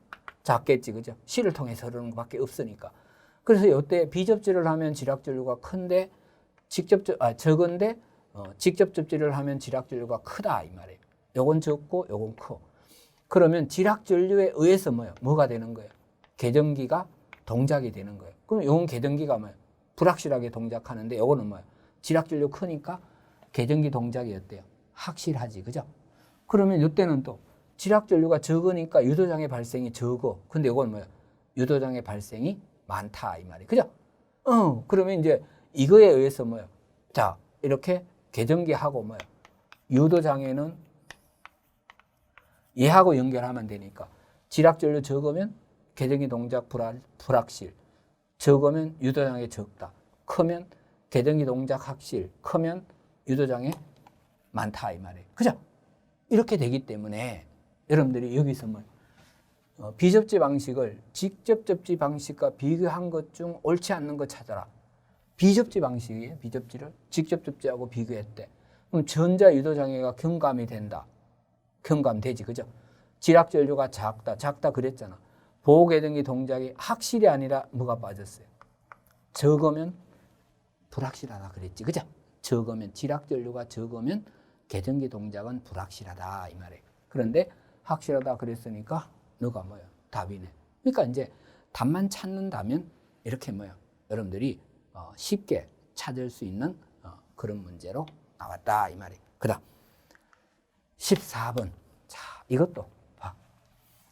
작겠지, 그죠? 실을 통해서 흐르는 것밖에 없으니까. 그래서 이때 비접지를 하면 지락 전류가 큰데 적은데 직접 접지를 하면 지락 전류가 크다 이 말이에요. 요건 적고 요건 커. 그러면 지락 전류에 의해서 뭐가 되는 거예요? 계정기가 동작이 되는 거예요. 그럼 요건 계정기가 뭐예요? 불확실하게 동작하는데 요거는 뭐예요? 지락 전류 크니까 계정기 동작이 어때요? 확실하지, 그죠? 그러면 이때는 또 지락 전류가 적으니까 유도장애 발생이 적어. 근데 요건 뭐예요? 유도장애 발생이 많다 이 말이에요. 그죠? 그러면 이제 이거에 의해서 뭐예요? 자, 이렇게 계정기하고 뭐예요? 유도장애는 얘하고 연결하면 되니까 지락 전류 적으면 계정기 동작 불확실, 적으면 유도장애 적다, 크면 계정기 동작 확실, 크면 유도장애 많다 이 말이에요. 그죠? 이렇게 되기 때문에 여러분들이 여기서 비접지 방식을 직접 접지 방식과 비교한 것 중 옳지 않는 거 찾아라. 비접지 방식이에요. 비접지를 직접 접지하고 비교했대. 그럼 전자 유도장애가 경감이 된다. 경감되지, 그죠? 지락 전류가 작다 그랬잖아. 보호계정기 동작이 확실이 아니라 뭐가 빠졌어요? 적으면 불확실하다 그랬지, 그죠? 적으면 지락 전류가 적으면 계정기 동작은 불확실하다 이 말이에요. 그런데 확실하다 그랬으니까 너가 뭐예요? 답이네. 그러니까 이제 답만 찾는다면 이렇게 뭐예요? 여러분들이 쉽게 찾을 수 있는 그런 문제로 나왔다 이 말이에요. 그다음 14번. 자, 이것도 봐.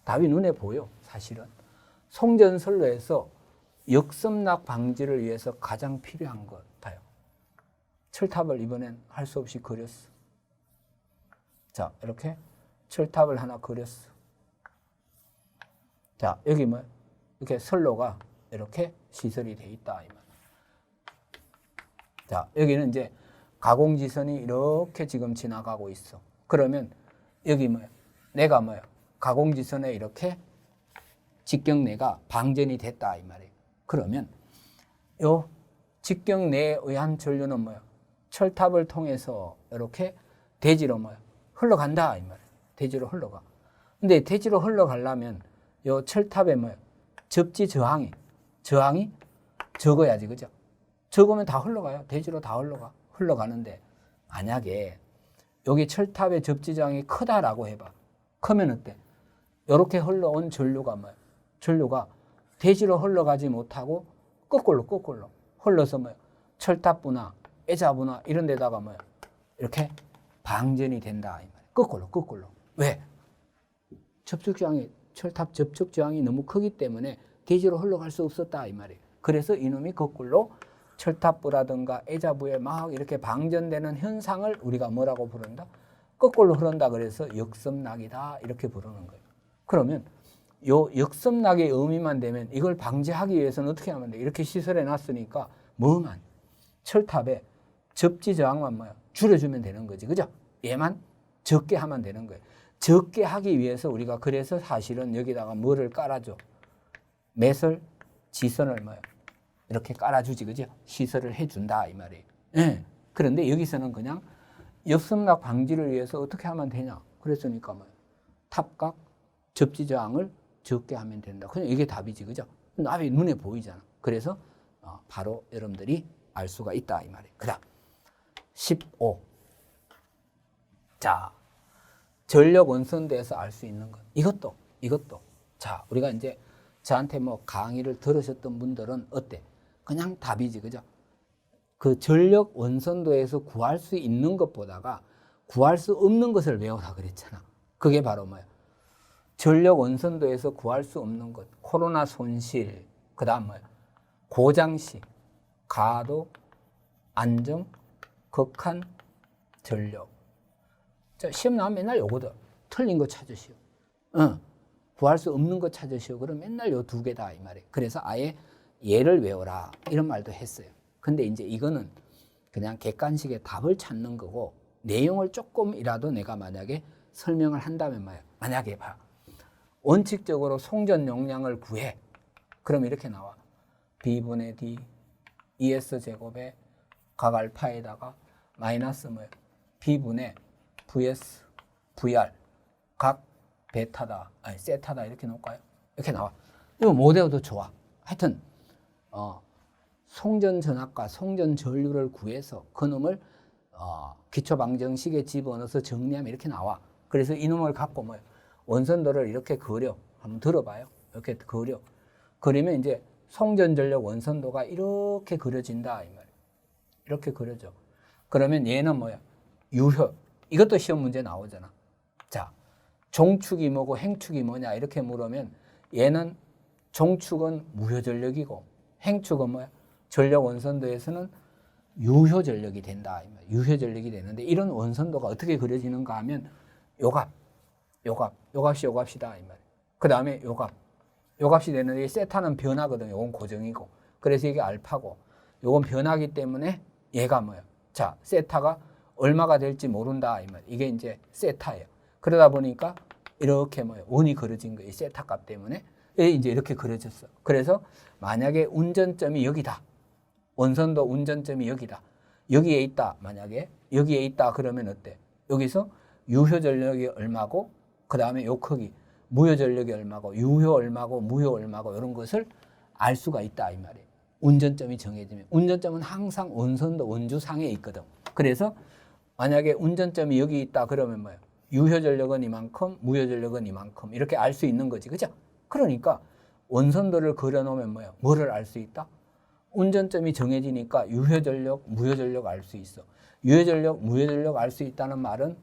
답이 눈에 보여. 사실은 송전선로에서 역섬락 방지를 위해서 가장 필요한 것 봐요. 철탑을 이번엔 할 수 없이 그렸어. 자, 이렇게 철탑을 하나 그렸어. 자, 여기 이렇게 선로가 이렇게 시설이 돼 있다 이 말. 자, 여기는 이제 가공지선이 이렇게 지금 지나가고 있어. 그러면 여기 내가 가공지선에 이렇게 직경내가 방전이 됐다 이 말이에요. 그러면 요 직경내에 의한 전류는 철탑을 통해서 이렇게 대지로 흘러간다 이 말이에요. 대지로 흘러가. 근데 대지로 흘러가려면 요 철탑에 접지 저항이 적어야지, 그죠? 적으면 다 흘러가요. 대지로 다 흘러가는데 만약에 여기 철탑의 접지저항이 크다라고 해봐. 크면 어때? 이렇게 흘러온 전류가 뭐야? 전류가 대지로 흘러가지 못하고 거꾸로 흘러서 뭐야? 철탑부나 애자부나 이런 데다가 뭐야? 이렇게 방전이 된다. 이 말이야. 거꾸로. 왜? 접촉저항이, 철탑 접촉저항이 너무 크기 때문에 대지로 흘러갈 수 없었다. 이 말이에요. 그래서 이놈이 거꾸로 철탑부라든가 애자부에 막 이렇게 방전되는 현상을 우리가 뭐라고 부른다? 거꾸로 흐른다. 그래서 역습락이다. 이렇게 부르는 거예요. 그러면 요 역습락의 의미만 되면 이걸 방지하기 위해서는 어떻게 하면 돼? 이렇게 시설해 놨으니까 뭐만? 철탑에 접지 저항만 뭐야? 줄여주면 되는 거지. 그죠? 얘만 적게 하면 되는 거예요. 적게 하기 위해서 우리가 그래서 사실은 여기다가 뭐를 깔아줘? 매설, 지선을 뭐야? 이렇게 깔아주지. 그죠? 시설을 해준다. 이 말이에요. 예. 그런데 여기서는 그냥 역습락 방지를 위해서 어떻게 하면 되냐? 그랬으니까 뭐야? 탑각, 접지 저항을 적게 하면 된다. 그냥 이게 답이지. 그죠? 답이 눈에 보이잖아. 그래서 바로 여러분들이 알 수가 있다. 이 말이에요. 그 다음 15. 자, 전력 원선도에서 알 수 있는 것. 이것도. 자, 우리가 이제 저한테 뭐 강의를 들으셨던 분들은 어때? 그냥 답이지. 그죠? 그 전력 원선도에서 구할 수 있는 것보다가 구할 수 없는 것을 외우라 그랬잖아. 그게 바로 뭐야? 전력 원선도에서 구할 수 없는 것. 코로나 손실. 그 다음 뭐야? 고장시, 가도, 안정, 극한, 전력. 자, 시험 나오면 맨날 요거들. 틀린 거 찾으시오. 구할 수 없는 거 찾으시오. 그럼 맨날 요 두 개다. 이 말이에요. 그래서 아예 얘를 외워라. 이런 말도 했어요. 근데 이제 이거는 그냥 객관식의 답을 찾는 거고 내용을 조금이라도 내가 만약에 설명을 한다면 뭐예요? 만약에 봐. 원칙적으로 송전 용량을 구해. 그럼 이렇게 나와. B분의 D, ES 제곱에 각 알파에다가 마이너스 뭐예요? B분의 VS, VR, 각 베타다, 아니 세타다 이렇게 놓을까요? 이렇게 나와. 이거 뭐 되어도 좋아. 하여튼 송전 전압과 송전 전류를 구해서 그놈을 기초방정식에 집어넣어서 정리하면 이렇게 나와. 그래서 이놈을 갖고 뭐예요? 원선도를 이렇게 그려. 한번 들어봐요. 이렇게 그려. 그리면 이제 송전 전력 원선도가 이렇게 그려진다. 이 말이에요. 이렇게 그려져. 그러면 얘는 뭐야? 유효. 이것도 시험 문제 나오잖아. 자, 종축이 뭐고 행축이 뭐냐 이렇게 물으면 얘는 종축은 무효 전력이고 행축은 뭐야? 전력 원선도에서는 유효 전력이 된다. 유효 전력이 되는데 이런 원선도가 어떻게 그려지는가 하면 요값이다. 이 말이에요. 그 다음에 요값이 되는데 이 세타는 변하거든요. 요건 고정이고. 그래서 이게 알파고 요건 변하기 때문에 얘가 뭐야? 자, 세타가 얼마가 될지 모른다. 이 말. 이게 이제 세타예요. 그러다 보니까 이렇게 뭐예요? 원이 그려진 거예요. 세타 값 때문에. 이제 이렇게 그려졌어. 그래서 만약에 운전점이 여기다. 원선도 운전점이 여기다. 여기에 있다. 만약에 여기에 있다. 그러면 어때? 여기서 유효 전력이 얼마고 그 다음에 요 크기 무효 전력이 얼마고 유효 얼마고 무효 얼마고 이런 것을 알 수가 있다. 이 말이에요. 운전점이 정해지면. 운전점은 항상 원선도 원주상에 있거든. 그래서 만약에 운전점이 여기 있다 그러면 뭐예요? 유효 전력은 이만큼, 무효 전력은 이만큼 이렇게 알 수 있는 거지. 그죠? 그러니까 원선도를 그려놓으면 뭐예요? 뭐를 알 수 있다? 운전점이 정해지니까 유효 전력, 무효 전력 알 수 있어. 유효 전력, 무효 전력 알 수 있다는 말은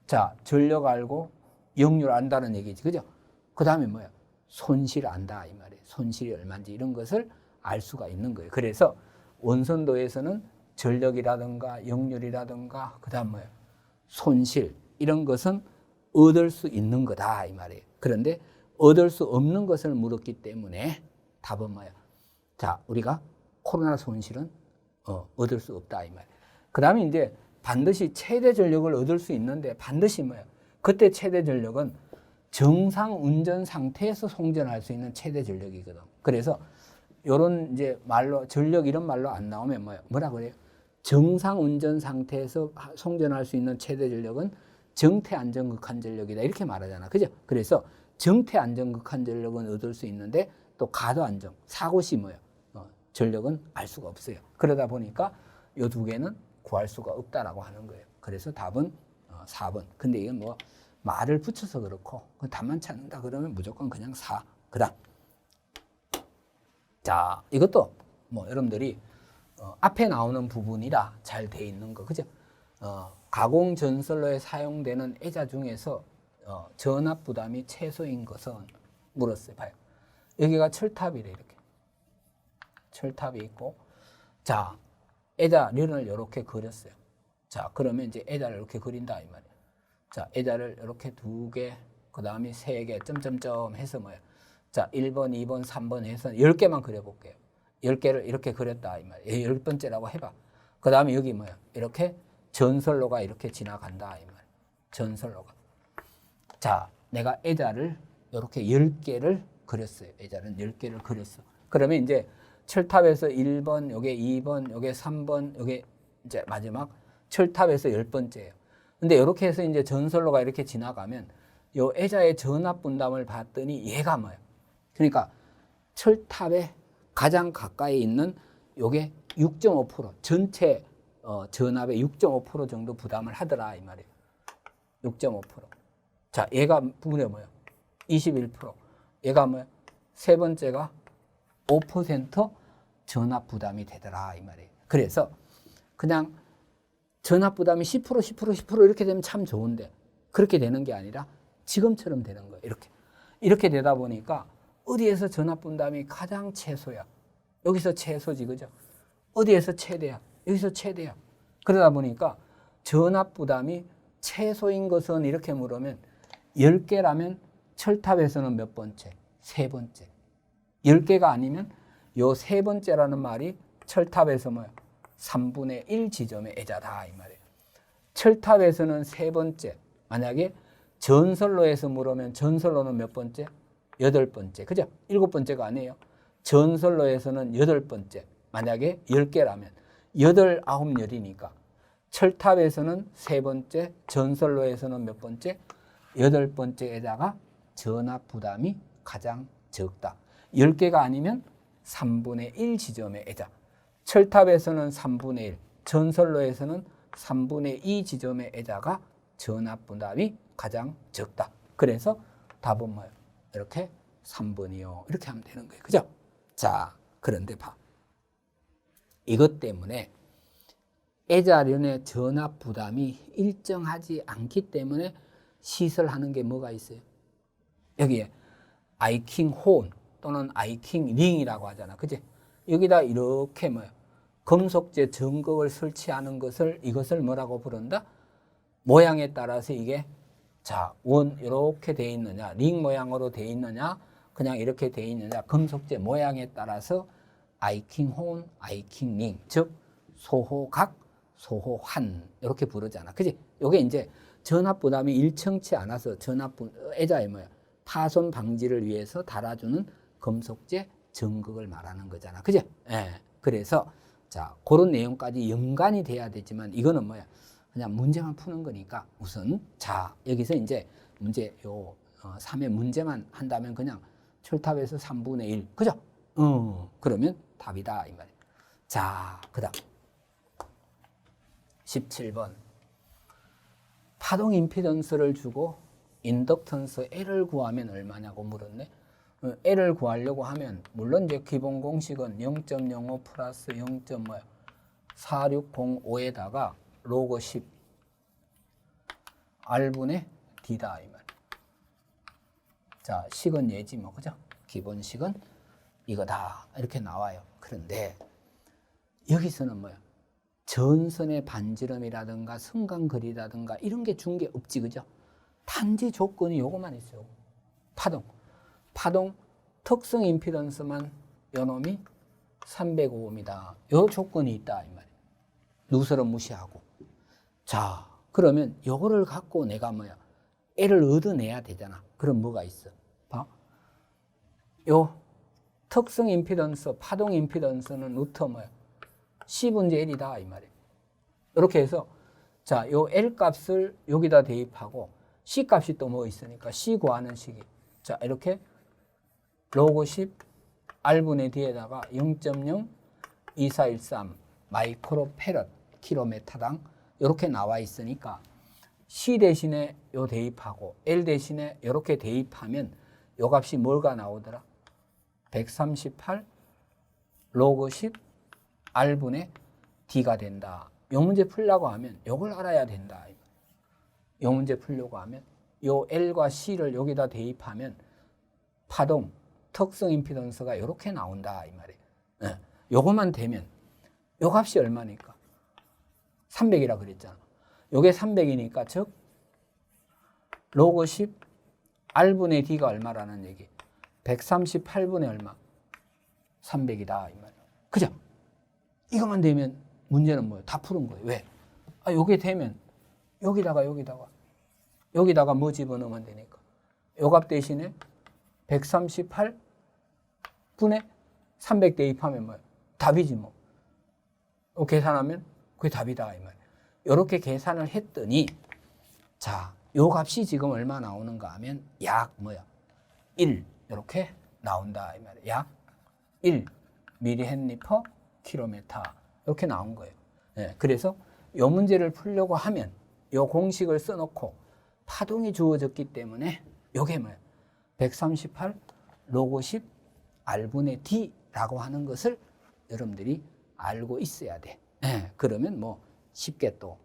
자, 전력 알고 역률 안다는 얘기지. 그죠? 그 다음에 뭐야? 손실 안다. 이 말이에요. 손실이 얼마인지 이런 것을 알 수가 있는 거예요. 그래서 원선도에서는 전력이라든가 역률이라든가 그 다음 뭐예요? 손실 이런 것은 얻을 수 있는 거다. 이 말이에요. 그런데 얻을 수 없는 것을 물었기 때문에 답은 뭐야? 자, 우리가 코로나 손실은 얻을 수 없다. 이 말이에요. 그 다음에 이제 반드시 최대 전력을 얻을 수 있는데 반드시 뭐야? 그때 최대 전력은 정상 운전 상태에서 송전할 수 있는 최대 전력이거든. 그래서 요런 이제 말로 전력 이런 말로 안 나오면 뭐라 그래요? 정상 운전 상태에서 송전할 수 있는 최대 전력은 정태 안전 극한 전력이다. 이렇게 말하잖아. 그죠? 그래서 정태 안전 극한 전력은 얻을 수 있는데 또 가도 안정, 사고 시 전력은 알 수가 없어요. 그러다 보니까 요 두 개는 구할 수가 없다라고 하는 거예요. 그래서 답은 4번. 근데 이건 뭐 말을 붙여서 그렇고 답만 찾는다 그러면 무조건 그냥 4. 그다음 자, 이것도 뭐 여러분들이 앞에 나오는 부분이라 잘 돼 있는 거, 그죠? 가공 전선로에 사용되는 애자 중에서 전압 부담이 최소인 것은 물었어요. 봐요. 여기가 철탑이래, 이렇게. 철탑이 있고, 자, 애자련을 이렇게 그렸어요. 자, 그러면 이제 애자를 이렇게 그린다, 이 말이에요. 자, 애자를 이렇게 2개, 그 다음에 3개, 점점점 해서 뭐예요? 자, 1번, 2번, 3번 해서 10개만 그려볼게요. 10개를 이렇게 그렸다, 이 말이에요. 10번째라고 해봐. 그 다음에 여기 뭐야? 이렇게 전선로가 이렇게 지나간다, 이 말이에요. 전선로가. 자, 내가 애자를 이렇게 10개를 그렸어요. 애자는 10개를 그렸어. 그러면 이제 철탑에서 1번, 요게 2번, 요게 3번, 요게 이제 마지막 철탑에서 10번째예요. 근데 이렇게 해서 이제 전선로가 이렇게 지나가면 요 애자의 전압 분담을 봤더니 얘가 뭐예요? 그러니까 철탑에 가장 가까이 있는 요게 6.5% 전체 전압의 6.5% 정도 부담을 하더라 이 말이에요. 6.5%. 자, 얘가 무려 뭐예요? 21%. 얘가 뭐예요? 세 번째가 5% 전압 부담이 되더라 이 말이에요. 그래서 그냥 전압 부담이 10% 이렇게 되면 참 좋은데 그렇게 되는 게 아니라 지금처럼 되는 거예요. 이렇게 되다 보니까 어디에서 전압 분담이 가장 최소야? 여기서 최소지, 그죠? 어디에서 최대야? 여기서 최대야. 그러다 보니까 전압 부담이 최소인 것은 이렇게 물으면 10개라면 철탑에서는 몇 번째? 세 번째. 10개가 아니면 요 세 번째라는 말이 철탑에서 뭐야? 3분의 1 지점의 애자다 이 말이에요. 철탑에서는 세 번째. 만약에 전선로에서 물으면 전선로는 몇 번째? 8번째. 그죠? 7번째가 아니에요. 전선로에서는 8번째. 만약에 10개라면 8, 9, 10이니까 철탑에서는 세 번째, 전선로에서는 몇 번째? 8번째에다가 전압 부담이 가장 적다. 10개가 아니면 3분의 1 지점의 애자. 철탑에서는 3분의 1, 전선로에서는 3분의 2 지점의 애자가 전압 부담이 가장 적다. 그래서 답은 뭐예요? 이렇게 3번이요. 이렇게 하면 되는 거예요. 그죠? 자, 그런데 봐. 이것 때문에 애자련의 전압 부담이 일정하지 않기 때문에 시설하는 게 뭐가 있어요? 여기에 아이킹 혼 또는 아이킹 링이라고 하잖아. 그치? 여기다 이렇게 뭐야? 금속재 전극을 설치하는 이것을 뭐라고 부른다? 모양에 따라서 이게 자, 원 이렇게 돼 있느냐, 링 모양으로 돼 있느냐, 그냥 이렇게 돼 있느냐, 금속재 모양에 따라서 아이킹 혼, 아이킹 링, 즉 소호각, 소호환 이렇게 부르잖아. 그지? 요게 이제 전압 부담이 일정치 않아서 애자의 뭐야? 파손 방지를 위해서 달아주는 금속재 전극을 말하는 거잖아. 그지? 예. 그래서 자, 그런 내용까지 연관이 돼야 되지만 이거는 뭐야? 그냥 문제만 푸는 거니까 우선 자, 여기서 이제 문제 요 3의 문제만 한다면 그냥 철탑에서 3분의 1. 그죠? 그러면 답이다 이 말이에요. 자, 그다음 17번. 파동 임피던스를 주고 인덕턴스 L을 구하면 얼마냐고 물었네. L을 구하려고 하면 물론 이제 기본 공식은 0.05 플러스 0.4605에다가 로그 10 R분의 D다 이 말. 자, 식은 예지 뭐 그죠? 기본 식은 이거다 이렇게 나와요. 그런데 여기서는 뭐야? 전선의 반지름이라든가 성간거리라든가 이런 게 준 게 없지, 그죠? 단지 조건이 요거만 있어요. 파동 특성 임피던스만 요놈이 305입니다. 요 조건이 있다 이 말이에요. 누설은 무시하고. 자, 그러면 요거를 갖고 내가 뭐야? L을 얻어내야 되잖아. 그럼 뭐가 있어? 봐. 요 특성 임피던스, 파동 임피던스는 루트 뭐야? C분의 L이다 이 말이에요. 이렇게 해서 자, 요 L 값을 여기다 대입하고 C 값이 또 뭐 있으니까 C 구하는 식이 자, 이렇게 로그 10 R분의 D에다가 0.02413 마이크로 페럿 킬로미터당 이렇게 나와 있으니까 C 대신에 요 대입하고 L 대신에 이렇게 대입하면 요 값이 뭐가 나오더라? 138 로그 10 R분의 D가 된다. 요 문제 풀려고 하면 요걸 알아야 된다. 요 문제 풀려고 하면 요 L과 C를 여기다 대입하면 파동, 특성 임피던스가 이렇게 나온다 이 말이에요. 네. 요것만 되면 요 값이 얼마니까? 300이라 그랬잖아. 요게 300이니까 즉 로그 10 R분의 D가 얼마라는 얘기? 138분의 얼마? 300이다 이 말이에요. 그죠? 이것만 되면 문제는 뭐예요? 다 푸는 거예요. 왜? 요게 되면 여기다가 뭐 집어넣으면 되니까 요 값 대신에 138분의 300 대입하면 뭐예요? 답이지 뭐. 계산하면 그게 답이다 이 말이에요. 이렇게 계산을 했더니 자, 요 값이 지금 얼마 나오는가 하면 약 뭐야? 1 이렇게 나온다 이 말이에요. 약 1 mH/km 이렇게 나온 거예요. 네, 그래서 요 문제를 풀려고 하면 요 공식을 써놓고 파동이 주어졌기 때문에 요게 뭐예요? 138 로그 10 R분의 D라고 하는 것을 여러분들이 알고 있어야 돼. 네, 그러면 뭐 쉽게 또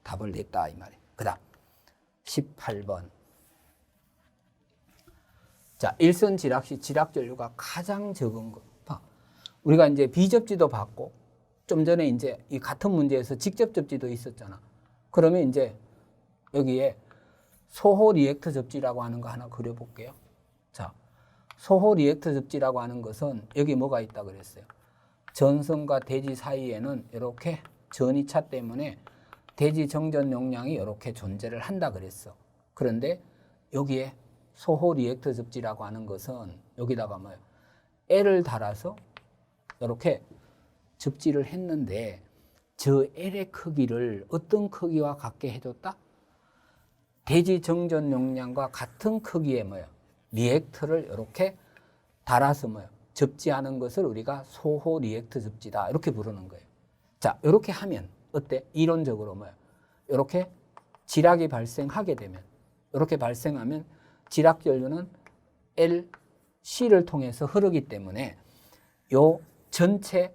답을 냈다 이 말이에요. 그 다음 18번. 자, 일선 지락시 지락전류가 가장 적은 거. 봐. 우리가 이제 비접지도 봤고 좀 전에 이제 이 같은 문제에서 직접 접지도 있었잖아. 그러면 이제 여기에 소호 리액터 접지라고 하는 거 하나 그려볼게요. 자, 소호 리액터 접지라고 하는 것은 여기 뭐가 있다 그랬어요. 전선과 대지 사이에는 이렇게 전이차 때문에 대지 정전 용량이 이렇게 존재를 한다 그랬어. 그런데 여기에 소호 리액터 접지라고 하는 것은 여기다가 뭐예요? L을 달아서 이렇게 접지를 했는데 저 L의 크기를 어떤 크기와 같게 해줬다? 대지 정전 용량과 같은 크기의 뭐예요? 리액터를 이렇게 달아서 뭐예요? 접지하는 것을 우리가 소호 리액터 접지다 이렇게 부르는 거예요. 자, 이렇게 하면 어때? 이론적으로 뭐예요? 이렇게 지락이 발생하게 되면 이렇게 발생하면 지락 전류는 L, C를 통해서 흐르기 때문에 요 전체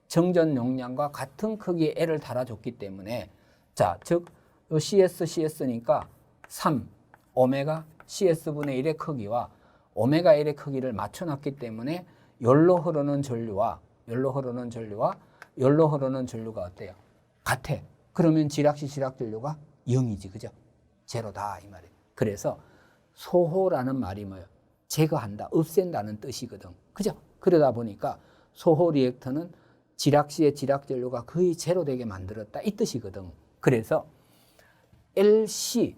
정전 용량과 같은 크기의 L을 달아줬기 때문에 자, 즉 요 CS니까 3 오메가 CS분의 1의 크기와 오메가 1의 크기를 맞춰놨기 때문에 열로 흐르는 전류와 열로 흐르는 전류가 어때요? 같아. 그러면 지락시 지락 전류가 0이지, 그죠? 제로다 이 말이에요. 그래서 소호라는 말이 뭐예요? 제거한다, 없앤다는 뜻이거든, 그죠? 그러다 보니까 소호 리액터는 지락시의 지락 전류가 거의 제로 되게 만들었다 이 뜻이거든. 그래서 LC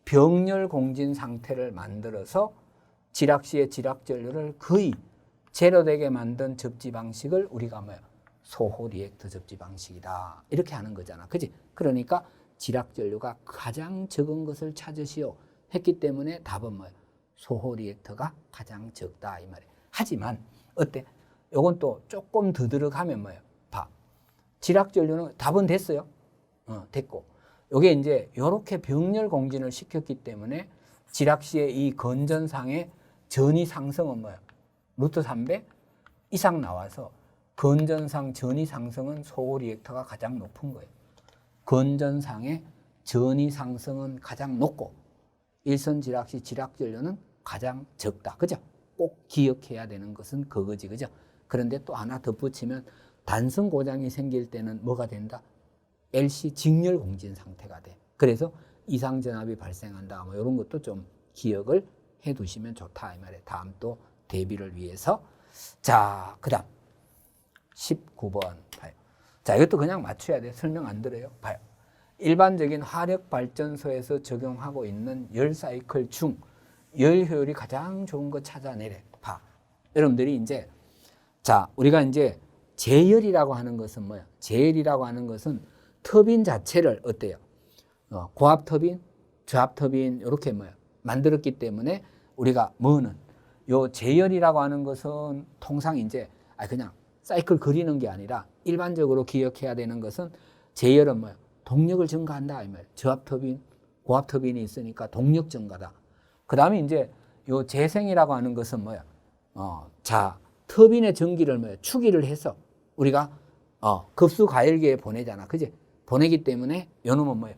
병렬 공진 상태를 만들어서 지락시의 지락 전류를 거의 제로 되게 만든 접지 방식을 우리가 뭐예요? 소호 리액터 접지 방식이다 이렇게 하는 거잖아, 그지? 그러니까 지락 전류가 가장 적은 것을 찾으시오 했기 때문에 답은 뭐예요? 소호 리액터가 가장 적다 이 말이에요. 하지만 어때? 요건 또 조금 더들어가면 뭐예요? 봐. 지락 전류는 답은 됐어요. 됐고. 요게 이제 요렇게 병렬 공진을 시켰기 때문에 지락시의 이 건전상의 전위 상승은 뭐예요? 루트 300 이상 나와서 건전상 전위 상승은 소호 리액터가 가장 높은 거예요. 건전상의 전위 상승은 가장 높고 일선 지락시 지락 전류는 가장 적다. 그죠? 꼭 기억해야 되는 것은 그거지. 그죠? 그런데 또 하나 덧붙이면 단선 고장이 생길 때는 뭐가 된다? LC 직렬 공진 상태가 돼. 그래서 이상 전압이 발생한다. 뭐 이런 것도 좀 기억을 해 두시면 좋다 이 말이에요. 다음 또 대비를 위해서. 자, 그다음 19번 봐요. 자, 이것도 그냥 맞춰야 돼. 설명 안 들어요. 봐요. 일반적인 화력 발전소에서 적용하고 있는 열 사이클 중 열 효율이 가장 좋은 거 찾아내래. 봐. 여러분들이 이제 자, 우리가 이제 제열이라고 하는 것은 뭐야? 제열이라고 하는 것은 터빈 자체를 어때요? 고압 터빈, 저압 터빈 이렇게 뭐야? 만들었기 때문에 우리가 뭐는 요 제열이라고 하는 것은 통상 이제 그냥 사이클 그리는 게 아니라 일반적으로 기억해야 되는 것은 제열은 뭐야? 동력을 증가한다 이 말. 저압 터빈, 고압 터빈이 있으니까 동력 증가다. 그다음에 이제 요 재생이라고 하는 것은 뭐야? 자, 터빈의 전기를 뭐야? 추기를 해서 우리가 급수 가열기에 보내잖아. 그지? 보내기 때문에 요놈은 뭐야?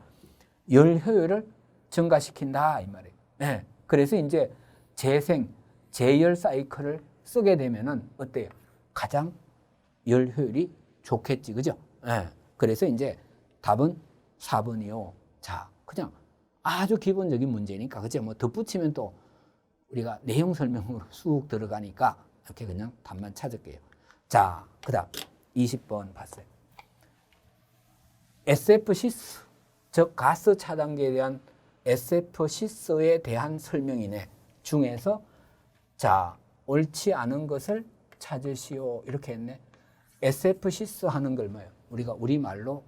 열 효율을 증가시킨다 이 말이에요. 네. 그래서 이제 재생, 재열 사이클을 쓰게 되면은 어때요? 가장 열 효율이 좋겠지. 그죠? 네. 그래서 이제 답은 4번이요. 자, 그냥 아주 기본적인 문제니까. 그죠? 뭐 덧붙이면 또 우리가 내용 설명으로 쑥 들어가니까 이렇게 그냥 답만 찾을게요. 자, 그 다음 20번 봤어요. SF-시스, 즉 가스 차단기에 대한 SF-시스에 대한 설명이네. 중에서 자, 옳지 않은 것을 찾으시오. 이렇게 했네. SF-시스 하는 걸 뭐예요? 우리가 우리말로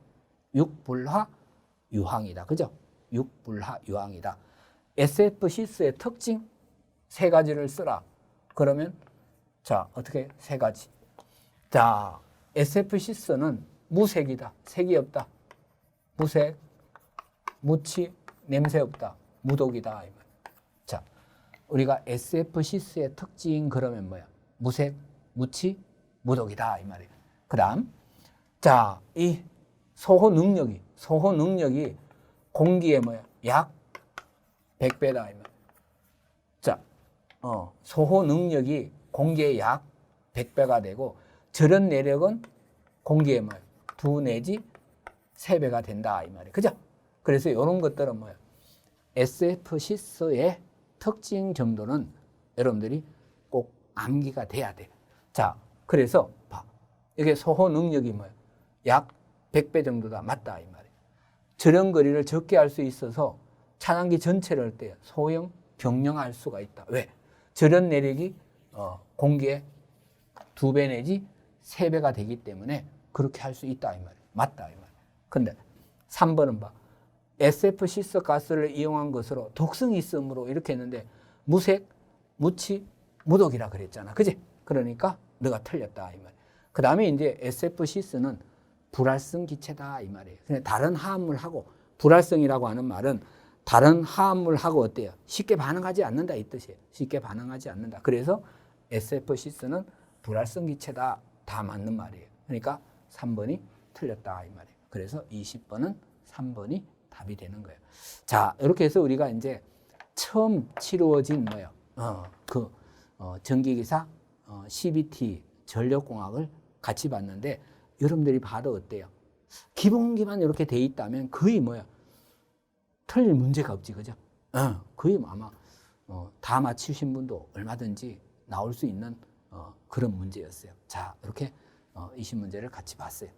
육불화 유황이다. 그죠? 육불화 유황이다. SF-시스의 특징 세 가지를 쓰라. 그러면 자, 어떻게 세 가지. 자, SF-시스는 무색이다. 색이 없다. 무색, 무치, 냄새 없다. 무독이다. 자, 우리가 SF-시스의 특징 그러면 뭐야? 무색, 무치, 무독이다. 이 말이에요. 그 다음, 자, 이 소호 능력이 공기에 뭐야? 약 100배다. 이 말이에요. 자, 소호 능력이 공기의 약 100배가 되고 절연 내력은 공기의 뭐야? 2 내지 3배가 된다 이 말이에요. 그죠? 그래서 이런 것들은 뭐야? SF-시스의 특징 정도는 여러분들이 꼭 암기가 돼야 돼. 자, 그래서 봐. 이게 소호 능력이 뭐야? 약 100배 정도다. 맞다 이 말이에요. 절연 거리를 적게 할 수 있어서 차단기 전체를 할 때 소형 경량할 수가 있다. 왜? 절연 내력이 공기의 2배 내지 3배가 되기 때문에 그렇게 할 수 있다 이 말이에요. 맞다 이 말이에요. 근데 3번은 봐. SF-시스 가스를 이용한 것으로 독성이 있으므로 이렇게 했는데 무색, 무치, 무독이라 그랬잖아. 그지? 그러니까 너가 틀렸다 이 말이에요. 그 다음에 이제 SF-시스는 불활성 기체다 이 말이에요. 근데 다른 화합물하고 불활성이라고 하는 말은 다른 화합물하고 어때요? 쉽게 반응하지 않는다 이 뜻이에요. 쉽게 반응하지 않는다. 그래서 SF-시스는 불활성 기체다. 다 맞는 말이에요. 그러니까 3번이 틀렸다 이 말이에요. 그래서 20번은 3번이 답이 되는 거예요. 자, 이렇게 해서 우리가 이제 처음 치루어진 뭐예요? 전기기사 CBT 전력공학을 같이 봤는데 여러분들이 봐도 어때요? 기본기만 이렇게 돼 있다면 거의 뭐야? 틀릴 문제가 없지, 그죠? 거의 아마 다 맞추신 분도 얼마든지 나올 수 있는 그런 문제였어요. 자, 이렇게 20문제를 같이 봤어요.